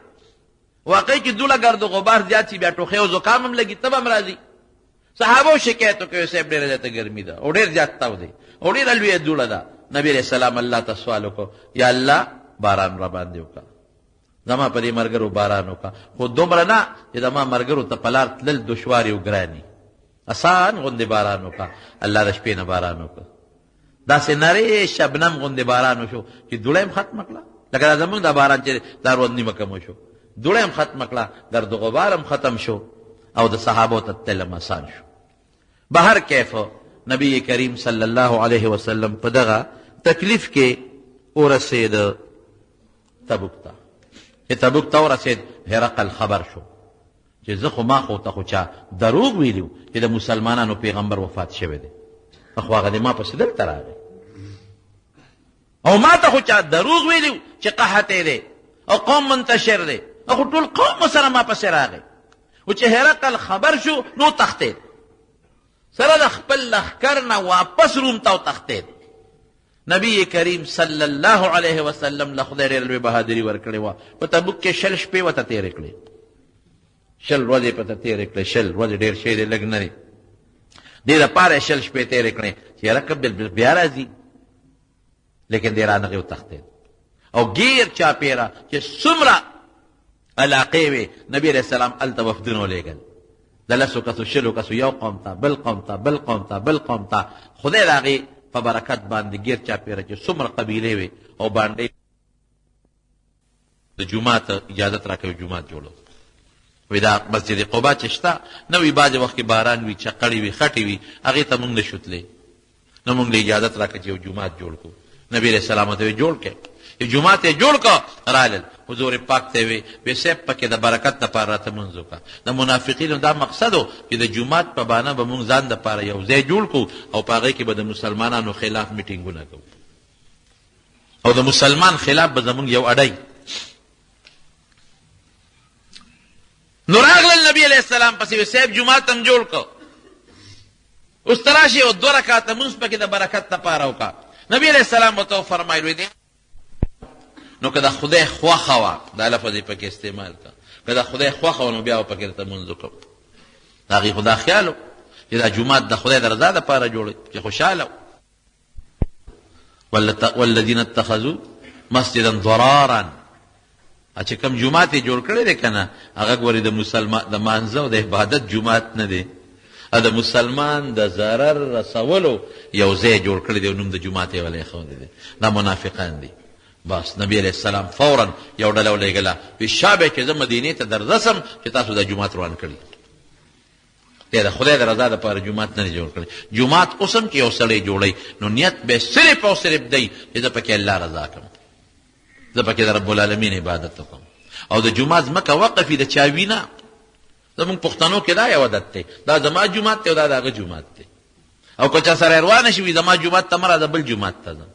A: واقعي چې دوړه ګرد و غبار زیات شي بیا ټوخی او زکام هم لګي تب هم راځي صحابو شکایت وکړی صاحب ډېره زیاته ګرمي ده او ډېر زیات تاو دی او ډېره لویه دوړه ده نبی علیه السلام الله ته سوال وکړو یا الله باران را باندې وکړه زما په دې ملګرو باران وکړه خو دومره نه چې زما ملګرو ته په لار تلل دشواري او ګراني اسان غوندې باران وکړه الله د شپې نه باران وکړه داسې نرۍ شبنم غوندې باران وشو چې دوړه هم ختمه کړه لکه دا زمونږ دا باران چې دا روز نیمه کم وشو دوړه هم ختمه کړه ګرد و غبار هم ختم شو او د صحابو ته تل هم آسان شو بهر کیف نبی کریم صلی الله علیه وسلم په دغه تکلیف کې ورسېد تبوک ته چې تبوک ته ورسېد هرقل خبر شو چې زه خو ما خو ته خو چا دروغ ویلي چې د مسلمانانو پیغمبر وفات شوی دی خو هغه د ما پسې دلته راغی او ما ته خو چا دروغ ویلي چې قحط دی او قوم منتشر دی خو ټول قوم سره ما پسې راغی او چې هرقل خبر شو نو تښتېد سره د خپل لښکر نه واپس روم ته وتښتېد نبی کریم صلی الله علیه وسلم له خدای ډېره لوی بهادري ورکړې وه په تبوک کې 6 شپې ورته تېرې کړې 6 ورځې پته تېرې کړې 6 ورځې ډېر شی دی لږ نه دی دې دپاره 6 شپې تېرې کړې چې یاره بیا راځي لیکن دی رانغې وتښتېد او ګیر چاپېره چې څومره علاقې وې نبي علیه السلام هلته وفدونه ولېږل د 10 کسو 20 کسو یو قوم ته بل قوم ته بل قوم ته بل قوم ته خدای د هغې په برکت باندې ګیر چاپېره چې څومره قبیلې وې او باندې د جومات اجازت راکوي جومات جوړو وی دا مسجد قبا چې شته نه وي بعضې وخت کې باران وي چقړې وي خټې وي هغې ته مونږ نه شو تللی نه مونږ له اجازت راکړه چې یو جومات جوړ کړو نبي علیه السلام ته یې جوړ کړې جومات یې جوړ کړه رالل حضور پاک ته وی صاحب پکې د برکت دپاره راته مونځ وکړه. د منافقینو دا مقصد و چې د جومات په بانه به مونږ ځان دپاره یو ځای جوړ کړو او په هغې کې به د مسلمانانو خلاف میټینګونه کوو او د مسلمان خلاف به زمونږ یو اډی. نو راغلل نبی علیہ السلام پسې وی صاحب جومات هم جوړ کړو، اوس ته راشي او 2 رکعاته مونځ پکې د برکت دپاره وکړه. نبی علیہ السلام ورته وفرمایل دی نو که د خدای خوښه وه دا لفظ یې پکې استعمال کړه، که د خدای خوښه وه نو بیا به پکې درته مونځ وکړو. د هغې خو دا خیال و چې دا جومات د خدای د رضا دپاره جوړوي چې خوشحاله و. والذین اتخذوا مسجدا ضرارا، چې کوم جومات یې جوړ کړی دی که نه هغه ګورې د مانځه او د عبادت جومات نه دی، د مسلمان د ضرر رسولو یو ځای جوړ کړی دی او نوم د جومات یې ولی ایښودی دی. دا منافقان دي. بس نبی علیہ السلام فورا یو ډله ولېږله وی شابه چې زه مدینې ته دررسم چې تاسو دا جومات روان کړي. دی د خدای د رضا دپاره جومات نه دی جوړ کړی. جومات اوس هم که یو سړی جوړوي نو نیت به صرف او صرف دی چې زه پکې الله رضا کړم، زه پکې د رب العالمین عبادت وکړم. او د جومات ځمکه وقف وي د چا وي نه. زمونږ پښتنو کې دا یو عادت دی، دا زما جومات دی او دا د هغه جومات دی. او که چا سره روانه شي وي زما جومات ته مه راځه بل جومات ته ځه.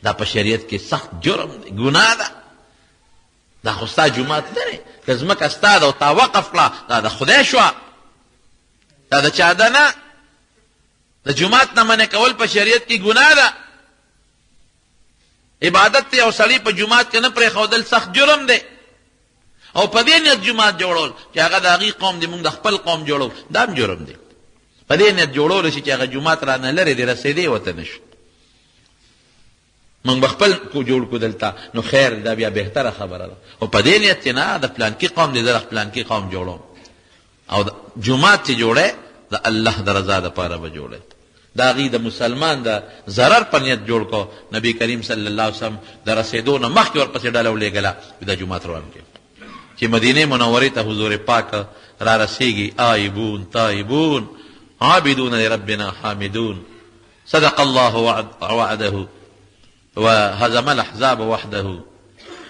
A: دا په شریعت کې سخت جرم دی، ګناه ده. دا خو ستا جومات نه دی، که ځمکه ستا ده او تا وقف کړه دا د خدای شوه، دا د چا ده نه. د جومات نه منع کول په شریعت کې ګناه ده. عبادت ته یو سړي په جومات کې نه پرېښودل سخت جرم دی. او په دې نیت جومات جوړول چې هغه د هغې قوم دی، موږ د خپل قوم جوړو، دا هم جرم دی. په دې نیت جوړول شي چې هغه جومات رانه لرې دی رسېدی ورته نه شو. موږ به خپل جوړ کړو دلته نو خیر دا بیا بهتره خبره ده. او په دې نیت چې نه د پلانکي قوم دی، د پلانکي قوم جوړوم. او جومات چې جوړی د الله د رضا دپاره به جوړی، د هغې د مسلمان د ضرر په نیت جوړ کو. نبی کریم صلی الله علیه وسلم د رسېدو نه مخکې ورپسې ډله ولېږله دا جومات روان کړي چې مدینې منورې ته حضور پاک را رسېږي. آیبون تایبون عابدون لربنا حامدون صدق الله وعده وهزم الاحزاب وحده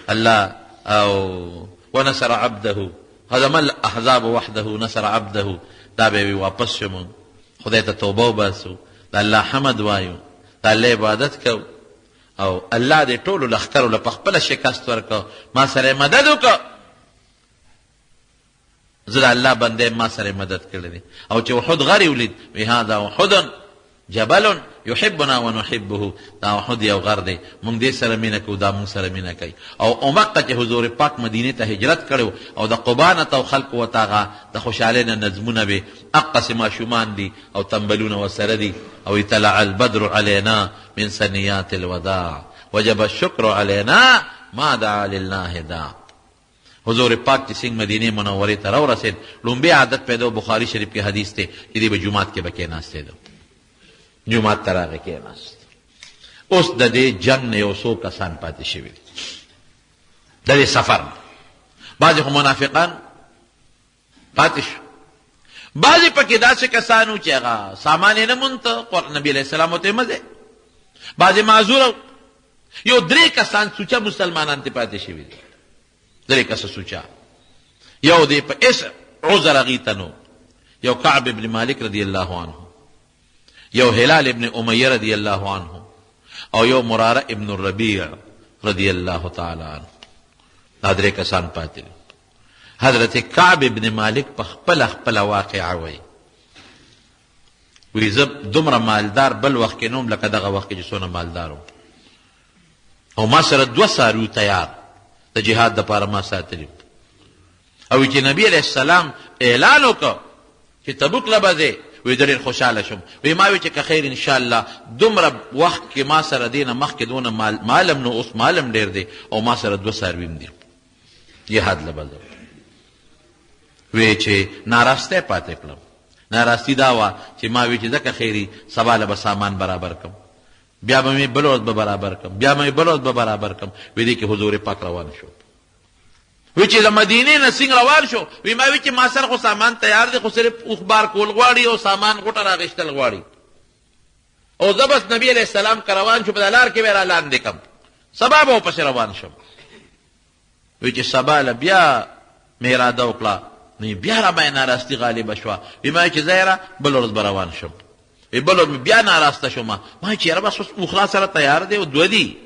A: الله او ونصر عبده هزم الاحزاب وحده نصر عبده. دا به واپس شمون خدای ته توبه وباسو، د الله حمد وایو، د الله عبادت کو او الله دې ټولو لښکرو له په خپله شکست ورکړه. ما سره مدد وکړه، زه د الله بنده ما سره مدد کړی دی. او چې احد غر ولید وی هذا احد جبل يحبنا ونحبه، دا احد یو غر دی، مونږ دې سره مینه کوو، دا مونږ سره مینه کوي. او عمقه چې حضور پاک مدینې ته هجرت کړی او د قبا نه ته خلکو ورته هغه د خوشحالۍ نه نظمونه وې اقصې ماشومان دي او تنبلونه ورسره دي. او طلع البدر علينا من ثنيات الوداع وجب الشكر علينا ما دعا لله داع. حضور پاک چې څنګه مدینې منورې ته راورسېد لومبی عادت پیدا بخاري شریف کې حدیث دی چې دی به جومات کې به کېناستېده، جومات ته راغی کېناست. اوس د دې جنګ نه یو څو کسان پاتې شوي دي د دې سفر نه. بعضې خو منافقان پاتې شو، بعضې پکې داسې کسان وو چې هغه سامان یې نه مونته، نبي علیه السلام ورته مه ځئ. بعضې معذوره، یو 3 کسان سوچه مسلمانان ته پاتې شوي دي، 3 کسه سوچه. یو دی په اس عذر هغې ته نو، یو کعب ابن مالک رضی الله عنه، یو هلال ابن امیه رضی الله عنه، او یو مراره ابن الربیع رضی الله تعالی عنه. دا 3 کسان پاتې دي. حضرت کعب ابن مالک په خپله واقعه وایي، وی زه دومره مالدار بل وخت کې نوم لکه دغه وخت کې چې څونه مالدار وم، او ما سره 2 څاروي تیار د جهاد دپاره ما ساتلي. او چې نبی علیه السلام اعلان وکړ چې تبوک له به ځې، وی ډېر خوشحاله شم. وی ما وی چې که خیر انشاءالله دومره وخت کې ما سره دی نه مخکې دونه مالم نو اوس مالم ډېر دی او ما سره 2 څاروي هم دي، جهاد له به ځم. وی چې ناراستی پاتې کړم. ناراستی دا وه چې ما وی چې ځکه خیري سبا له به سامان برابر کړم، بیا به مې بل ورځ به برابر کړم، بیا به مې بل ورځ به برابر کړم. وی دې کې حضور پاک روان شو. وی چې د مدینې نه څنګه روان شو، وی ما وی چې ما سره خو سامان تیار دی، خو صرف اخبار کول غواړي او سامان غوټه راغېستل غواړي. او زه بس نبي علیه السلام که روان شو په د لار کې به یې را لاندې کړم، سبا به ورپسې روان شم. وی چې سبا له بیا مې اراده وکړه نو بیا را باندې ناراستی غالبه شوه. وی ما چې ځایره بل ورځ به روان شم. وی بل ورځ بیا ناراسته شوم. ما چې یاره بس اوس مخلا سره تیار دی او دوه دي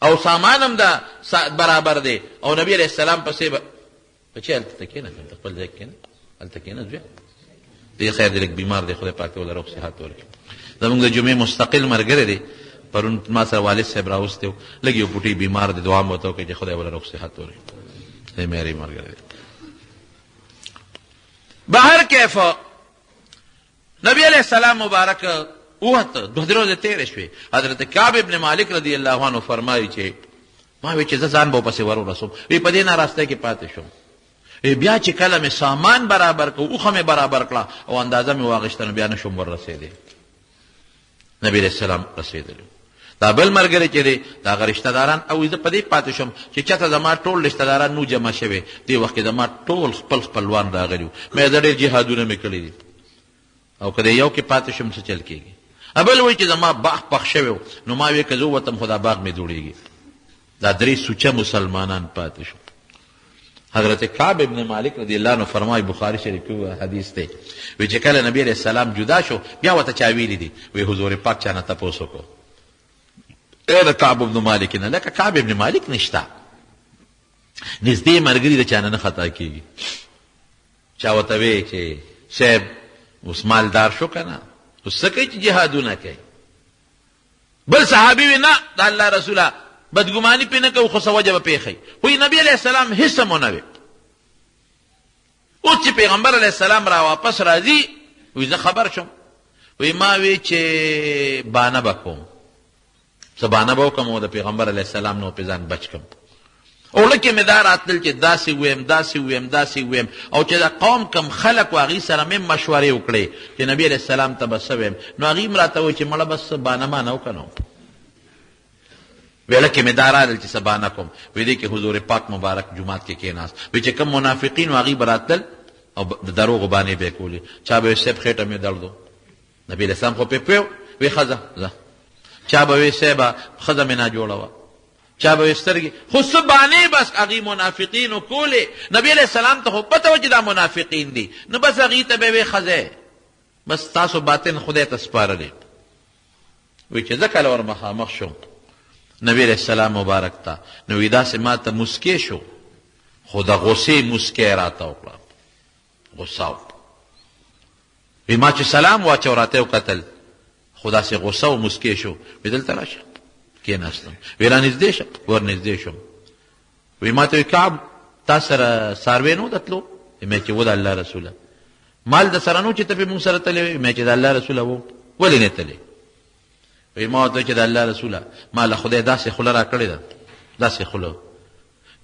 A: او سامان هم دا برابر دی او نبی علیه السلام پسې به بچې هلته کښېنه خپل ځای کښېنه هلته کښېنه زویه دی خیر دی لږ بیمار دی خدای پاک ته وله روغ صحت ورکړي. زمونږ د جمعې مستقل ملګری دی پرون ما سره والد صاحب راوستی و لږ یو بوټی بیمار دی دعا مې ورته وکړئ چې خدای وله روغ صحت ورکړي. دی مېرې ملګری دی. بهر کیف نبی علیه السلام مبارک ووته دوه درې ورځې تېرې شوې. حضرت کعب ابن مالک رضی الله عنه فرمایي چې ما وی چې زه ځان به ورپسې ور ورسوم. وی په دې ناراستۍ کې پاتې شوم. بیا چې کله مې سامان برابر کړ اوښه مې برابر کړه او اندازه مې واغېسته نو بیا نه شوم ور رسېدی. نبی علیه السلام رسېدلی. دا بل ملګری چې دی د هغه رشته داران او زه په دې پاتې شوم چې چاته زما ټول رشته داران نو جمع شوي. دې وخت کې زما ټول خپل خپلوان راغلي وو. مې زه ډېر جهادونه مې کړي دي او که د یو کې پاتې شم څه چل کېږي. بل وایي چې زما باغ پخ شوی و نو ما وی که زه ووتم خو دا باغ مې جوړېږي. دا درې سوچه مسلمانان پاتې شو. حضرت کعب ابن مالک رضی الله عنه فرمایي بخاري شریف کې حدیث دی وی چې کله نبی علیه السلام جدا شو بیا ورته چا ویلي دي وی حضور پاک چا نه تپوس وکړو ای د کعب ابن مالک نه لکه کعب ابن مالک نشته نږدې ملګري د چا نه خطا کېږي. چا ورته وی چې صاحب اوس مالدار شو که نه اوس څه کوي چې جهادونه کوي. بل صحابي وی نه د الله رسوله بدګماني پې نه کوو خو څه وجه به پېښئ. وایي نبي علیه السلام هېڅ هم ونه وی. اوس چې پیغمبر علیه السلام را واپس راځي وی زه خبر شم. وی ما وی چې بانه به کوم څه بانه به وکړم او د پیغمبر علیه السلام نه پې ځان بچ کړم. او لکه مې دا راتلل چې داسې ویم داسې ویم داسې ویم او چې د قوم کم خلک و هغې سره مې مشورې وکړې چې نبي علیه السلام ته به څه ویم نو هغې م راته وایي چې مړه بس بانه مانه وکړه نو ویله کې مې دا رالل چې څه بانه کوم. وی دی کې حضور پاک مبارک جومات کې کېناست. وی چې کوم منافقین و هغې به راتلل او د دروغو بانې به یې کولې. چا به وی صاحب خېټه مې درد و نبي علیه السلام خو پې پوی وی ښځه ځه. چا به وی صاحبه ښځه مې ناجوړه وه. چا به وی سترګې خو څه بانې بس هغې منافقینو کولې. نبي علیه السلام ته خو پته وه چې دا منافقین دي نو بس هغې ته به وی ښځې بس تاسو باطن خدای ته سپارلې. وی چې زه کله ور مخامخ شوم نبی علیه السلام مبارک ته نو وی داسې ما ته مسکې شو خو د غصې مسکې راته وکړه غصه وی ما چې سلام واچو راته وکتل خو داسې غصه و مسکې شو. وی دلته راشه کېناستم. وی را نږدې شه ور نږدې شم. وی ما ته وی کعب تا سره څاروی نه و دتلو؟ مې چې و د الله رسوله. مال د سره نو چې ته پې مونږ سره تللی وې؟ مې چې د الله رسوله و. ولې نه تللی؟ وی ما ورته چې د الله رسوله ما له خدای داسې خوله را کړې ده داسې خوله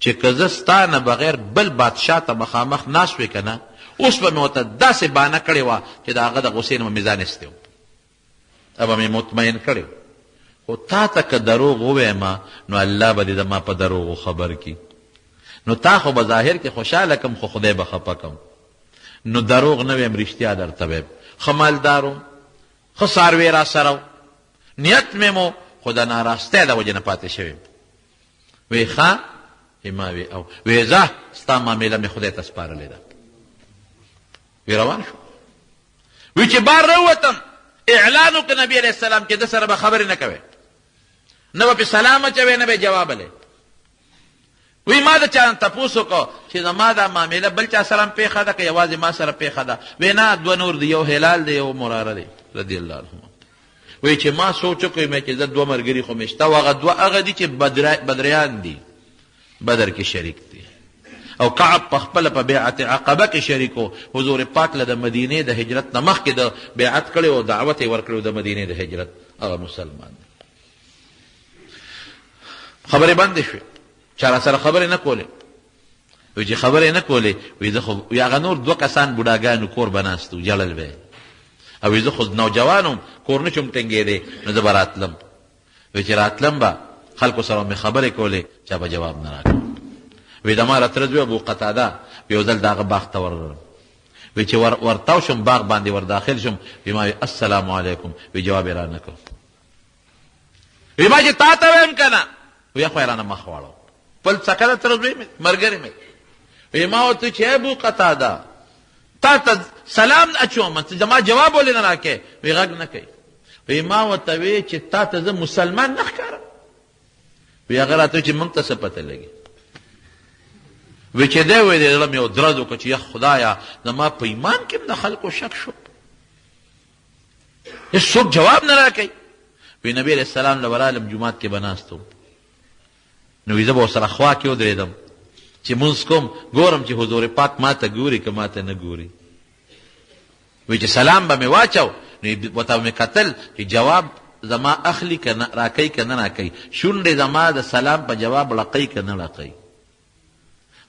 A: چې که زه ستا نه بغیر بل بادشاه ته مخامخ ناست وې که نه اوس به مې ورته داسې بانه کړې وه چې د هغه د غصې نه به مې ځان ایستی و او به مې مطمئن کړی و. خو تا ته که دروغ وویمه نو الله به دې زما په دروغو خبر کي. نو تا خو به ظاهر کې خوشحاله کم خو خدای به خفه کم. نو دروغ نه ویم رښتیا درته ویم. ښه مالدار وم ښه څاروی را سره و نیت مې مو خو د ناراستۍ د وجې نه پاتې شوی. وی ښه ما وی او وی ځه ستا معامله مې خدای ته سپارلې ده. وی روان شو. وی چې بار راووتم اعلان وکړه نبي علیه السلام چې ده سره به خبرې نه کوې نه به پې سلام اچوې نه به یې جواب لې. وی ما د چا تپوس وکړو چې زما دا معامله بل چا سره هم پېښه ده که یوازې ما سره پېښه ده؟ وی نه دوه نور دي یو هلال دی یو مراره دی رضی الله عنهما. وی چې ما سوچ وکړی مې چې زه دوه ملګري خو مې شته او هغه دوه هغه دي چې بدریان دي بدر کې شریک دي او کعب په خپله په بیعت عقبه کې شریک و. حضور پاک له د مدینې د هجرت نه مخکې د بیعت کړی او دعوت یې ورکړی د مدینې د هجرت هغه مسلمان دی. خبرې بندې شوې چا را سره خبرې نه کولې. وی چې خبرې نه کولې وی زه خو هغه نور دوه کسان بوډاګانو کور به ناست و جړل به او وی زه خو نوجوان وم کور نه شم ټینګېدی نو زه به راتلم. وی چې راتلم به خلکو سره مې خبرې کولې چا به جواب نه راکړ. وی د ما راترځ وی ابو قتاده یو ځل د هغه باغ ته ورغلم. وی چې ورتاو شم باغ باندې ور داخل شم وی ما وی السلام علیکم وی جواب یې را نه کړ. وی ما چې تا ته ویم که نه وی خو یې رانه مخ واړو خپل څکله ترزوی مې ملګری مې وی ما ورته چې ابو قتاده تا ته سلام اچوم ته زما جواب ولې نه راکې وی غږ نه کوي وی ما ورته وی چې تا ته زه مسلمان نه ښکارم وی هغه راته چې موږ ته څه پته لګي وی چې دی وی د زړه مې یو درد وکړه چې یا خدایه زما په ایمان کې هم د خلکو شک شو هېڅوک جواب نه راکوي وی نبی علیه السلام له ورالم جومات کې به ناست وم نو وی زه به ورسره خوا کې ودرېدم چې مونځ کوم ګورم چې حضور پاک ما ته ګوري که ما ته نه ګوري وی چې سلام به مې واچو نو ورته مې کتل چې جواب زما اخلي که نه راکوي که نه راکوي شونډې زما د سلام په جواب لقوي که نه لقوي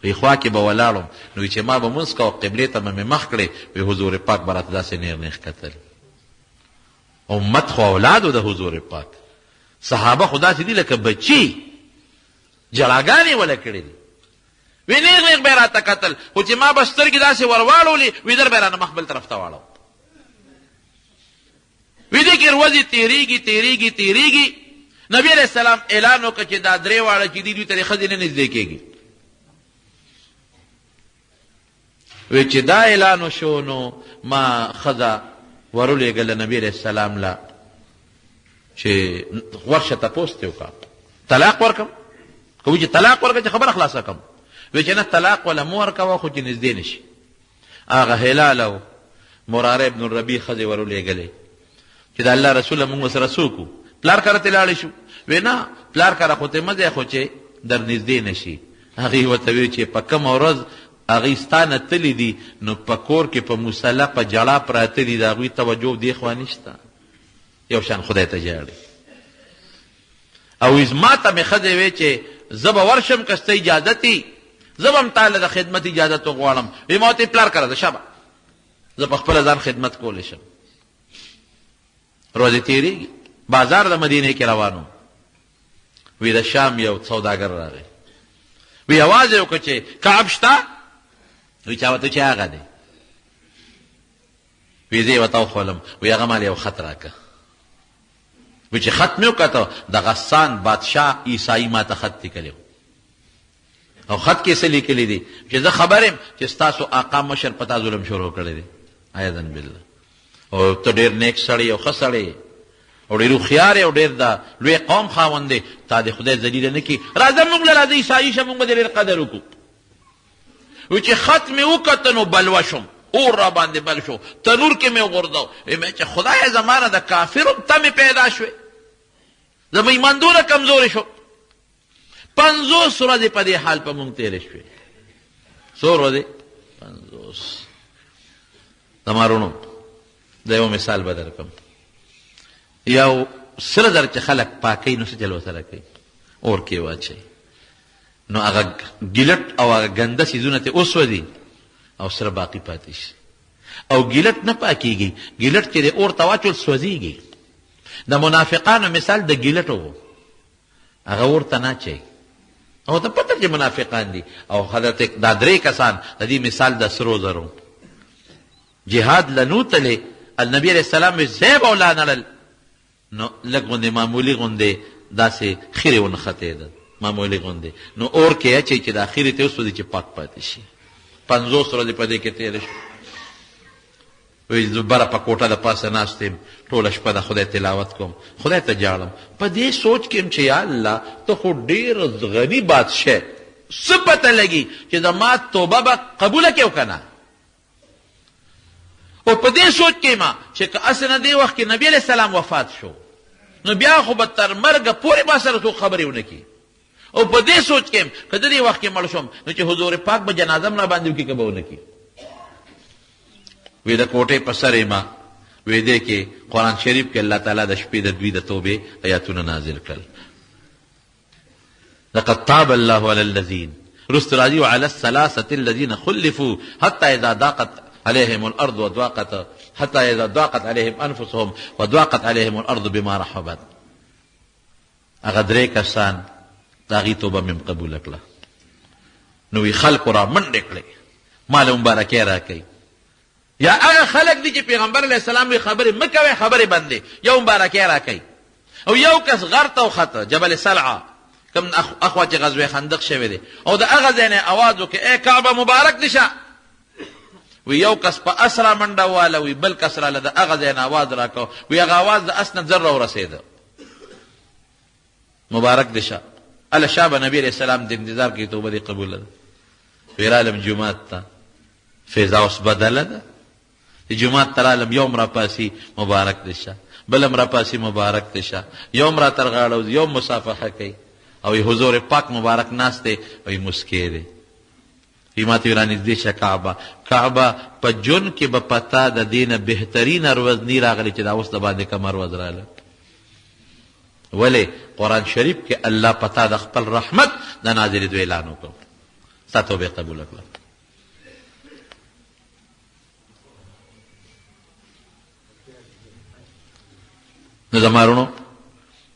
A: وی خوا کې به ولاړم نو چې ما به مونځ کوه قبلې ته به مې مخ کړې وی حضور پاک به راته داسې نیغ نیغ کتل امت خو اولادو د حضور پاک صحابه خو داسې دي لکه بچي جلاګانې وله کړې دي وی نیغ نیغ به یې راته کتل خو چې ما به سترګې داسې ورواړولې وی در به یې رانه مخ بل طرف ته واړو وی دې کې ورځې تېرېږي نبي علیه السلام اعلان وکړه چې دا درې واړه چې دي دوی ته د ښځې نه نږدې کېږي وی چې دا اعلان وشو نو ما ښځه ورولېږله نبي علیه السلام له چې ورشه تپوس ترې وکړه طلاق ورکړم که وایي چې طلاق ورکړه چې خبره خلاصه کړم وی چې نه طلاق ولا مو ورکوه خو چې نږدې نه شي هغه هلال او مراره ابن الربیع ښځې ورولېږلې چې د الله رسوله مونږ ورسره څوک وو پلار کره ترې لاړې شو وی نه پلار کره خو ته مه ځې خو چې در نږدې نه شي هغې ورته ویل چې په کومه ورځ هغوی ستا نه تللی دي نو په کور کې په مصله په جړا پراته دي د هغوی توجه دې خوا نشته یو شان خدای ته ژاړي او ما ته مې ښځې وی چې زه به ورشم که ستا اجازت وي زه به هم تاله د خدمت اجازت وغواړم وی ما ورته پلار کره ده شابه زه په خپله ځان خدمت کولی شم ورځې تېرېږي بازار د مدینې کې روان وم وی د شام یو سوداګر راغی وی اواز یې وکړه چې کعب شته وی چا ورته چې هغه دی وی زه یې ورته وښولم وی هغه مال یو خط راکړه وی چې خط مې وکتو د غسان بادشاه عیسایي ما ته خط لیکلی او خط کې څه لیکلی دي چې زه خبر یم چې ستاسو آقا مشر په تا ظلم شروع کړی دی عیاذا بالله او ته ډېر نیک سړی او ښه سړی او ډېر هوښیار او ډېر د لوی قوم خاوند دی تا د خدای ذلیله نه کړي راځه موږ له راځه عیسایي شه موږ به د ډېر قدر وکړو وی چې خط مې وکته نو بلوه شم اور را باندې بل شو تنور کې مې وغورځو وی چې خدای زما نه د کافرو تمې پیدا شوې زما ایمان دومره کمزورې شو 50 ورځې په دې حال په موږ تېرې شوې څو ورځې 50 زما وروڼو د یو مثال به درکړم یو سره زر چې خلک پاکوي نو څه چل ورسره کوي اور کې واچوي نو هغه ګیلټ او هغه ګنده څیزونه ترې وسوځي او سره باقي پاتې شي او ګیلټ نه پاکېږي ګیلټ چې د اور ته واچول سوځېږي د منافقانو مثال د ګیلټ و هغه اور ته نه اچوي او ته پته چې منافقان دي او حضرت دا درې کسان د دې مثال د سرو زرو جهاد لنوتلې النبي علیه السلام وی زیب او لا نړل نو لږ غوندې معمولي غوندې داسې خیرې ونښتېده معمولي غوندې نو اور کې اچوي چې د اخرې ته وسوځي چې پاک پاتې شي 50 ورځې په دې کې تېرې شو وی زه بره په کوټه د پاسه ناست یم ټوله شپه د خدای تلاوت کوم خدای ته جاړم په دې سوچ کې یم چې یا الله ته خو ډېر غني بادشاه څه پته لګي چې زما توبه به قبوله کړې او که نه او په دې سوچ کې ما چې که اصلا دې وخت کې نبي علیه السلام وفات شو نو بیا خو به تر مرګه پورې ما سره څوک خبرې ونه کړي او په دې سوچ کې که د دې وخت کې مړ شوم نو چې حضور پاک به جنازه م راباندې وکړي که به ونه کړي وی د کوټې په سر ما وی دې کې قرآن شریف کې الله تعالی د شپې د دوی د توبې آیاتونه نازل کړل لقد تاب الله على الذين رست راځي وعلى الثلاثه الذين خلفوا حتى اذا ضاقت عليهم الارض وضاقت حتى اذا ضاقت عليهم انفسهم وضاقت عليهم الارض بما رحبت هغه درې کسان د هغې توبه مې قبوله کړه نو وی خلکو را منډې کړې مال مبارکۍ راکوي یا هغه خلک دي چې پیغمبر علیه السلام وی خبرې مه کوئ خبرې بندې یو مبارکۍ راکوي او یو کس غر ته وخته جبل سلعه کوم اخوا چې غزوه خندق شوی دی او د هغه ځای نه اواز وکړي ای کعبه مبارک دي شه. وی یو کس په اسره منډه واله وی بل کس راله د هغه ځای نه اواز راکړو وی هغه اواز د اس نه ذره ورسېده مبارک دي شه. اله شابه نبی علیہ السلام د انتظار کې توبه دې قبوله ده. ویرالم جمعات ته فیضا اوس بدله ده. جمعات ته رالم یوم را پاسي مبارک دي شه بلم را پاسي مبارک دي شه یوم را تر غاړو یوم مصافحه کوي او حضور پاک مبارک ناس دی وی مسکی دی. قیمت ورانږدې شه کعبه په جون کې به پتا د دینه بهترین ورځ نی راغلی چې دا اوس د باندې کم ورځ راغله. ولې قرآن شریف کې الله پتا د خپل رحمت د نازلېدو اعلان وکړ. ستا توبه قبول کړه. نو زمارونو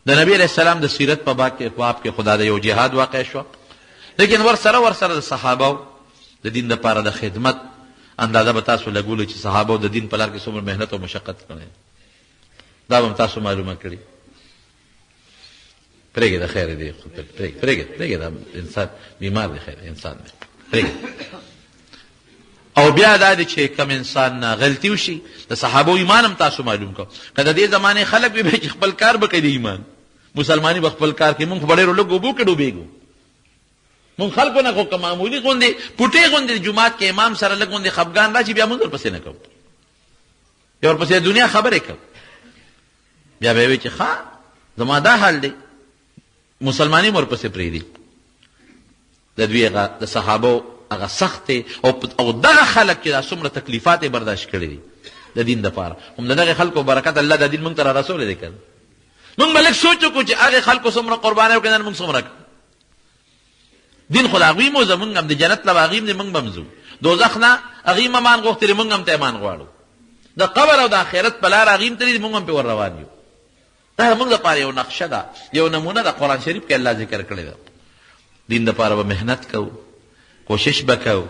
A: د نبی علیہ السلام د سیرت په باب کې خدا د یو جهاد واقع شو، لیکن ورسره د صحابه د دین لپاره د خدمت اندازه به تاسو لګولو چې صحابه د دین په لار کې څومره مهنت او مشقت کړي. دا به تاسو معلومه کړي. پرېږده خیر دی پرېږده دا انسان بیمار دی خیر انسان دی پرېږده. او بیا دا دی چې کم انسان غلطي وشي د صحابو ایمان هم تاسو معلوم کو. که د دې زمانې خلک به چې خپل کار به کوي د ایمان مسلمانۍ به خپل کار کوي. مونږ خو ډېرو لږ اوبو کې ډوبېږو. مونږ خلکو نه خو که معمولي غوندې پوټې غوندې جومات کې امام سره لږ غوندې خفګان راشي بیا مونږ ورپسې نه کوو. بیا ورپسې دنیا خبرې کوو. بیا به یې وایي چې ښه زما دا حال دی مسلمانۍ مو ورپسې پرېږدي. د دوی هغه د صحابو هغه سخت او دغه خلک چې دا څومره تکلیفات یې برداشت کړي دي د دین دپاره هم د دغې خلکو برکت الله دا دین مونږ ته را رسولی دی که مونږ به لږ سوچ وکړو چې هغې خلکو څومره قربانۍ وکړي نن مونږ څومره دین خو د هغوی مو زمونږ هم د جنت له به هغوی هم دی مونږ به هم ځو دوزخ نه هغوی هم امان غوښتلي مونږ هم ته امان غواړو د قبر او د آخرت په لاره هغوی هم تللي دي مونږ هم پې ور روان یو. دا زمونږ دپاره یو نقشه ده یو نمونه د قرآن شریف کې الله ذکر کړې ده. دین دپاره به محنت کوو کوشش به کوو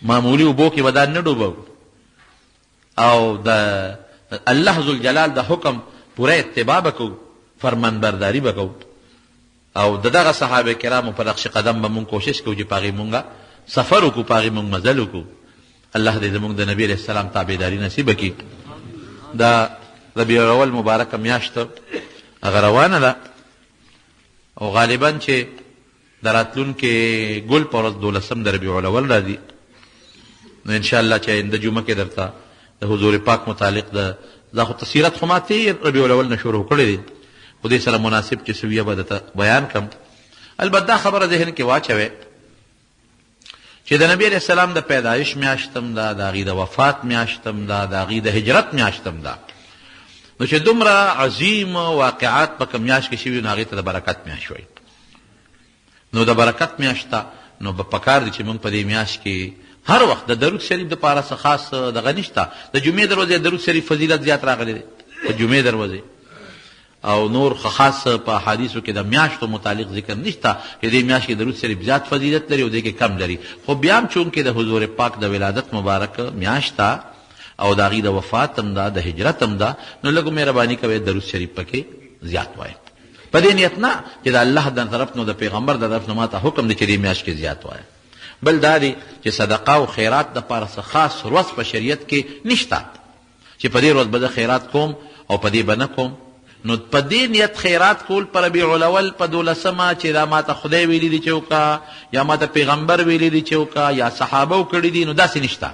A: معمولي اوبو کې به دا نه ډوبو او د الله ذوالجلال د حکم پوره اتباع به کوو فرمانبرداري به کوو او د دغه صحابه کرامو په نقش قدم به مونږ کوشش کوو چې په هغې مونږه سفر وکړو په هغې مونږ مزل وکړو. الله دې زمونږ د نبي علیه السلام تابعداري نصیبه کړي. دا ربیع الاول مبارکه میاشت هغه روانه ده او غالبا چې د راتلونکې ګل په ورځ 12 د ربیع الاول راځي نو انشاءالله چې آینده جمعه کې درته د حضور پاک متعلق دا خو تسیرت خو ما تېر ربیع الاول نه شروع کړی دی خو دې سره مناسب چې سویه به درته بیان کړم. البته دا خبره ذهن کې واچوئ چې د نبي علیه السلام د پیدایش میاشتم ده د هغې د وفات میاشتم ده د هغې د هجرت میاشتم ده نو چې دومره عظیم واقعات په کوم میاشت کې شوي نو هغې ته د برکت میاشت وایي. نو د برکت میاشت ته نو به پکار دي چې موږ په دې میاشت کې هر وخت د درود شریف دپاره څه خاص دغه نشته. د جمعې دروازې درود شریف فضیلت زیات راغلی دی په جمعې دروازې او نور خاص په احادیثو کې د میاشتو متعلق ذکر نشته چې دې میاشت کې درود شریف زیات فضیلت لري او دې کې کم لري. خو بیا هم چونکې د حضور پاک د ولادت مبارک میاشت ته او د هغې د وفات هم ده د هجرت هم ده نو لږ مهرباني کوئ درود شریف پکې زیات وایه په دې نیت نه چې د الله د طرف نو د پیغمبر د طرف نه ما ته حکم دی چې دې میاشت کې زیات وایه. بل دا دی چې صدقه او خیرات دپاره څه خاص ورځ په شریعت کې نشته چې په دې ورځ به زه خیرات کوم او په دې به نه کوم. نو په دې نیت خیرات کول په ربیع الاول په 12 چې دا ما ته خدای ویلي دي چې وکړه یا ما ته پیغمبر ویلي دي چې وکړه یا صحابه وکړي دي نو داسې نشته.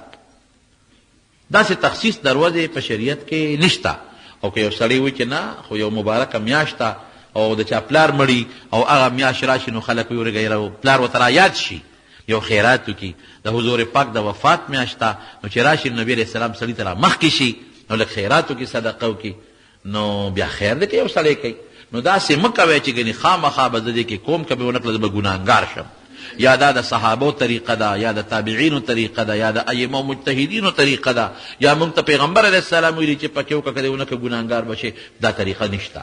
A: داسې تخصیص دروازې په شریعت کې نشته. او که یو سړی وایي چې نه خو یو مبارکه میاشت ده او د چا پلار مړي او هغه میاشت راشي نو خلک وایي ورګه پلار ورته رایاد شي یو خیرات وکړي. د حضور پاک د وفات میاشت ده نو چې راشي نبي علیه السلام سړي ته را مخکې شي نو لږ خیرات وکړي صدقه وکړي نو بیا خیر دی که یو سړی کوي. نو داسې مه کوئ چې ګنې خامخا به زه دې کې کوم که به ونه کړه زه به ګناهګار شم. یا دا د صحابو طریقه ده یا د تابعینو طریقه ده یا د ائمه مجتهدینو طریقه ده یا موږ ته پیغمبر علیه السلام ویلي چې پکې وکړه که دې ونه کړه ګناهګار به شي. دا طریقه نشته.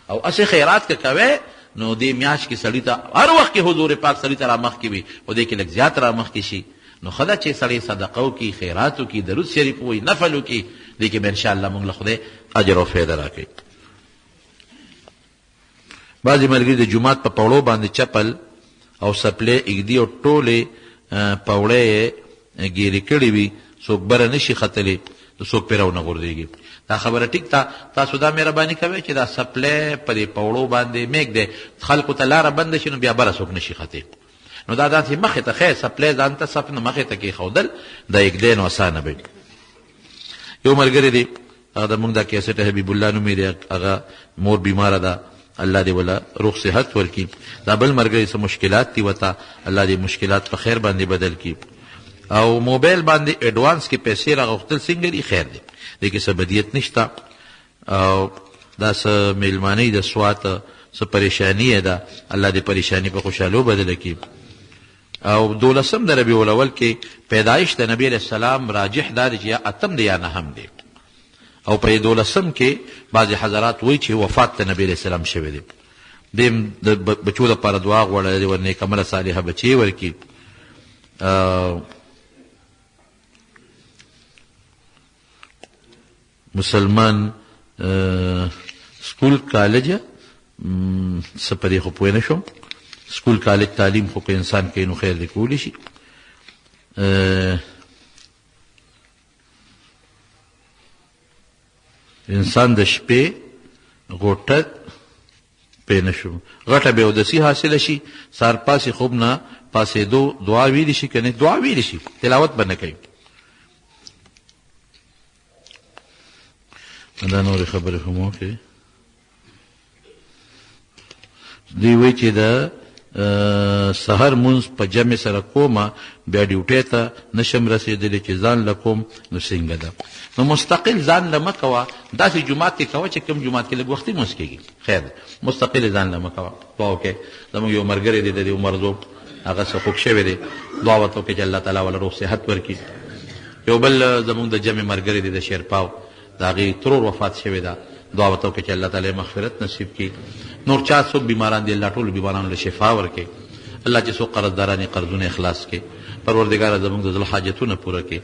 A: او اسې خیرات که کوئ نو دې میاشت کې سړي ته هر وخت کې حضور پاک سړي ته را مخکې وي او دې کې لږ زیات را مخکې شي نو ښه ده چې سړی صدقه وکړي خیرات وکړي درود شریف ووایي نفل وکړي دې کې به انشاءالله موږ له خدای اجر او فایده راکوي. بعضې ملګري د جومات په پوړو باندې چپل او سپلې اږدي او ټولې پوړې یې ګیرې کړې وي، څوک بره نشي ختلی، څوک پرې راونه غورځېږي. دا خبره ټیک ده، تاسو دا مهرباني کوئ چې دا سپلې په دې پوړو باندې میږدئ، خلکو ته لاره بنده شي نو بیا بره څوک نشي ختی. نو دا داسې مخې ته خیر سپلې ځان ته صف نه مخې ته کېښودل دا یږدی نو اسانه به. یو ملګری دی هغه د مونږ دا کیسټ حبیب الله نومې دی، هغه مور بیماره ده، الله دې ولا روغ صحت ورکړي. دا بل ملګری څه مشکلات دي ورته، الله دې مشکلات په خیر باندې بدل کړي. او موبایل باندې ایډوانس کې پیسې راغوښتل څنګه دي؟ خیر دی، دې کې څه بدیت نشته. او دا څه میلمانۍ د سوات څه پریشاني ده، الله دې پریشاني په خوشحالو بدله کړي. او 12 د ربیع الاول کې پیدایش د نبی علیہ السلام راجح دا دی چې یا اتم دی یا نهم دی. او په 12 کې بعضې حضرات وایي چې وفات د نبی علیہ السلام شوی دی. دیم د بچو دپاره دعا غواړه، ور نیکمله صالحه بچی ورکړي. مسلمان سکول کالج څه په دې خو پوه نه شوم، سکول کالج تعلیم خو که انسان کوي نو خیر دی کولی شي. انسان د شپې غوټه پې نه شو، غټه بې اودسي حاصله شي، سار پاسې خوب نه پاسېدو دعا ویلی شي که نه؟ دعا ویلی شي، تلاوت به نه کوي. دا نورې خبرې خو مو وکړې. دوی وایي چې د سحر مونځ په جمع سره کومه بیا ډیوټۍ ته نشم رسېدلی چې ځان له کوم نو څنګه ده؟ نو مستقل ځان له مه کوه، داسې جومات کې کوه چې کوم جومات کې لږ وختي مونځ کېږي، خیر ده، مستقل ځان له مه کوه. دعا وکړئ. زموږ یو ملګری دی د دې عمر زوب، هغه څه خوږ شوی دی، دعا ورته وکړئ چې الله تعالی وله روغ صحت ورکړي. یو بل زموږ د جمع ملګری دی د شیرپاو، د هغې ترور وفات شوې ده، دعا ورته وکړئ چې الله تعالی مغفرت نصیب کړي. نور چا څوک بیماران دي الله ټولو بیمارانو له شفا ورکړي. الله چې څوک قرضداران یې قرضونه اخلاص کړي. پروردګاره زموږ د زړه حاجتونه پوره کړي.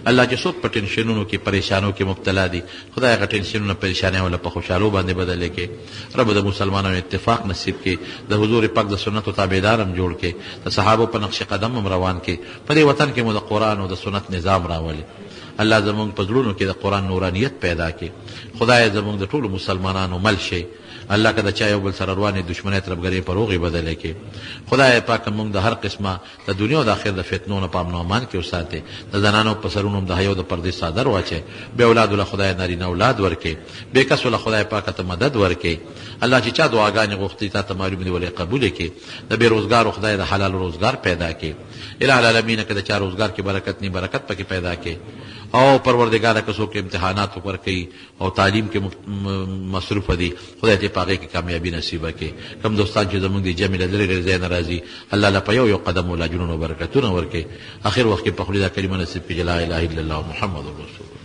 A: الله چې څوک په ټینشنونو کې پریشانو کې مبتلا دي، خدای هغه ټینشنونه پریشانۍ وله په خوشحالو باندې بدلې کړي. رب د مسلمانانو اتفاق نصیب کړي، د حضور پاک د سنتو تابعدار هم جوړ کړي، د صحابو په نقش قدم هم روان کړي. په دې وطن کې مو د قرآن او د سنت نظام راولي. الله زموږ په زړونو کې د قرآن نورانیت پیدا کړي. خدای زموږ د ټولو مسلمانانو مل شي. الله که د چا یو بل سره روانې دشمنۍ تربګرۍ په روغې بدله کړي. خدای پاک موږ د هر قسمه د دنیا او د آخر د فتنو نه په امن او امان کې وساتې. د زنانو په سرونو د حیا او د پردې څادر واچوي. بې اولادو له خدای نارینه اولاد ورکړي. بې کسو له خدای پاک ته مدد ورکړي. الله چې چا دعاګانې غوښتي تا ته معلوم دي ولې قبول کړي. د بې روزګارو خدای د حلال روزګار پیدا کړي. الٰه العالمین که د چا روزګار کې برکت نه برکت پکې پیدا کړي. او پروردګاره که څوک امتحانات ورکوي او تعلیم کې مصروف دي، خدای دې په هغې کې کامیابي نصیبه کړي. کوم دوستان چې زموږ د جمع له لرې ځای نه راځي، الله له په یو یو قدم ولا جنونو برکتونه ورکړي. اخر وخت کې په خولې دا کلمه نصیب کړي چې لا اله الا الله محمد رسول الله.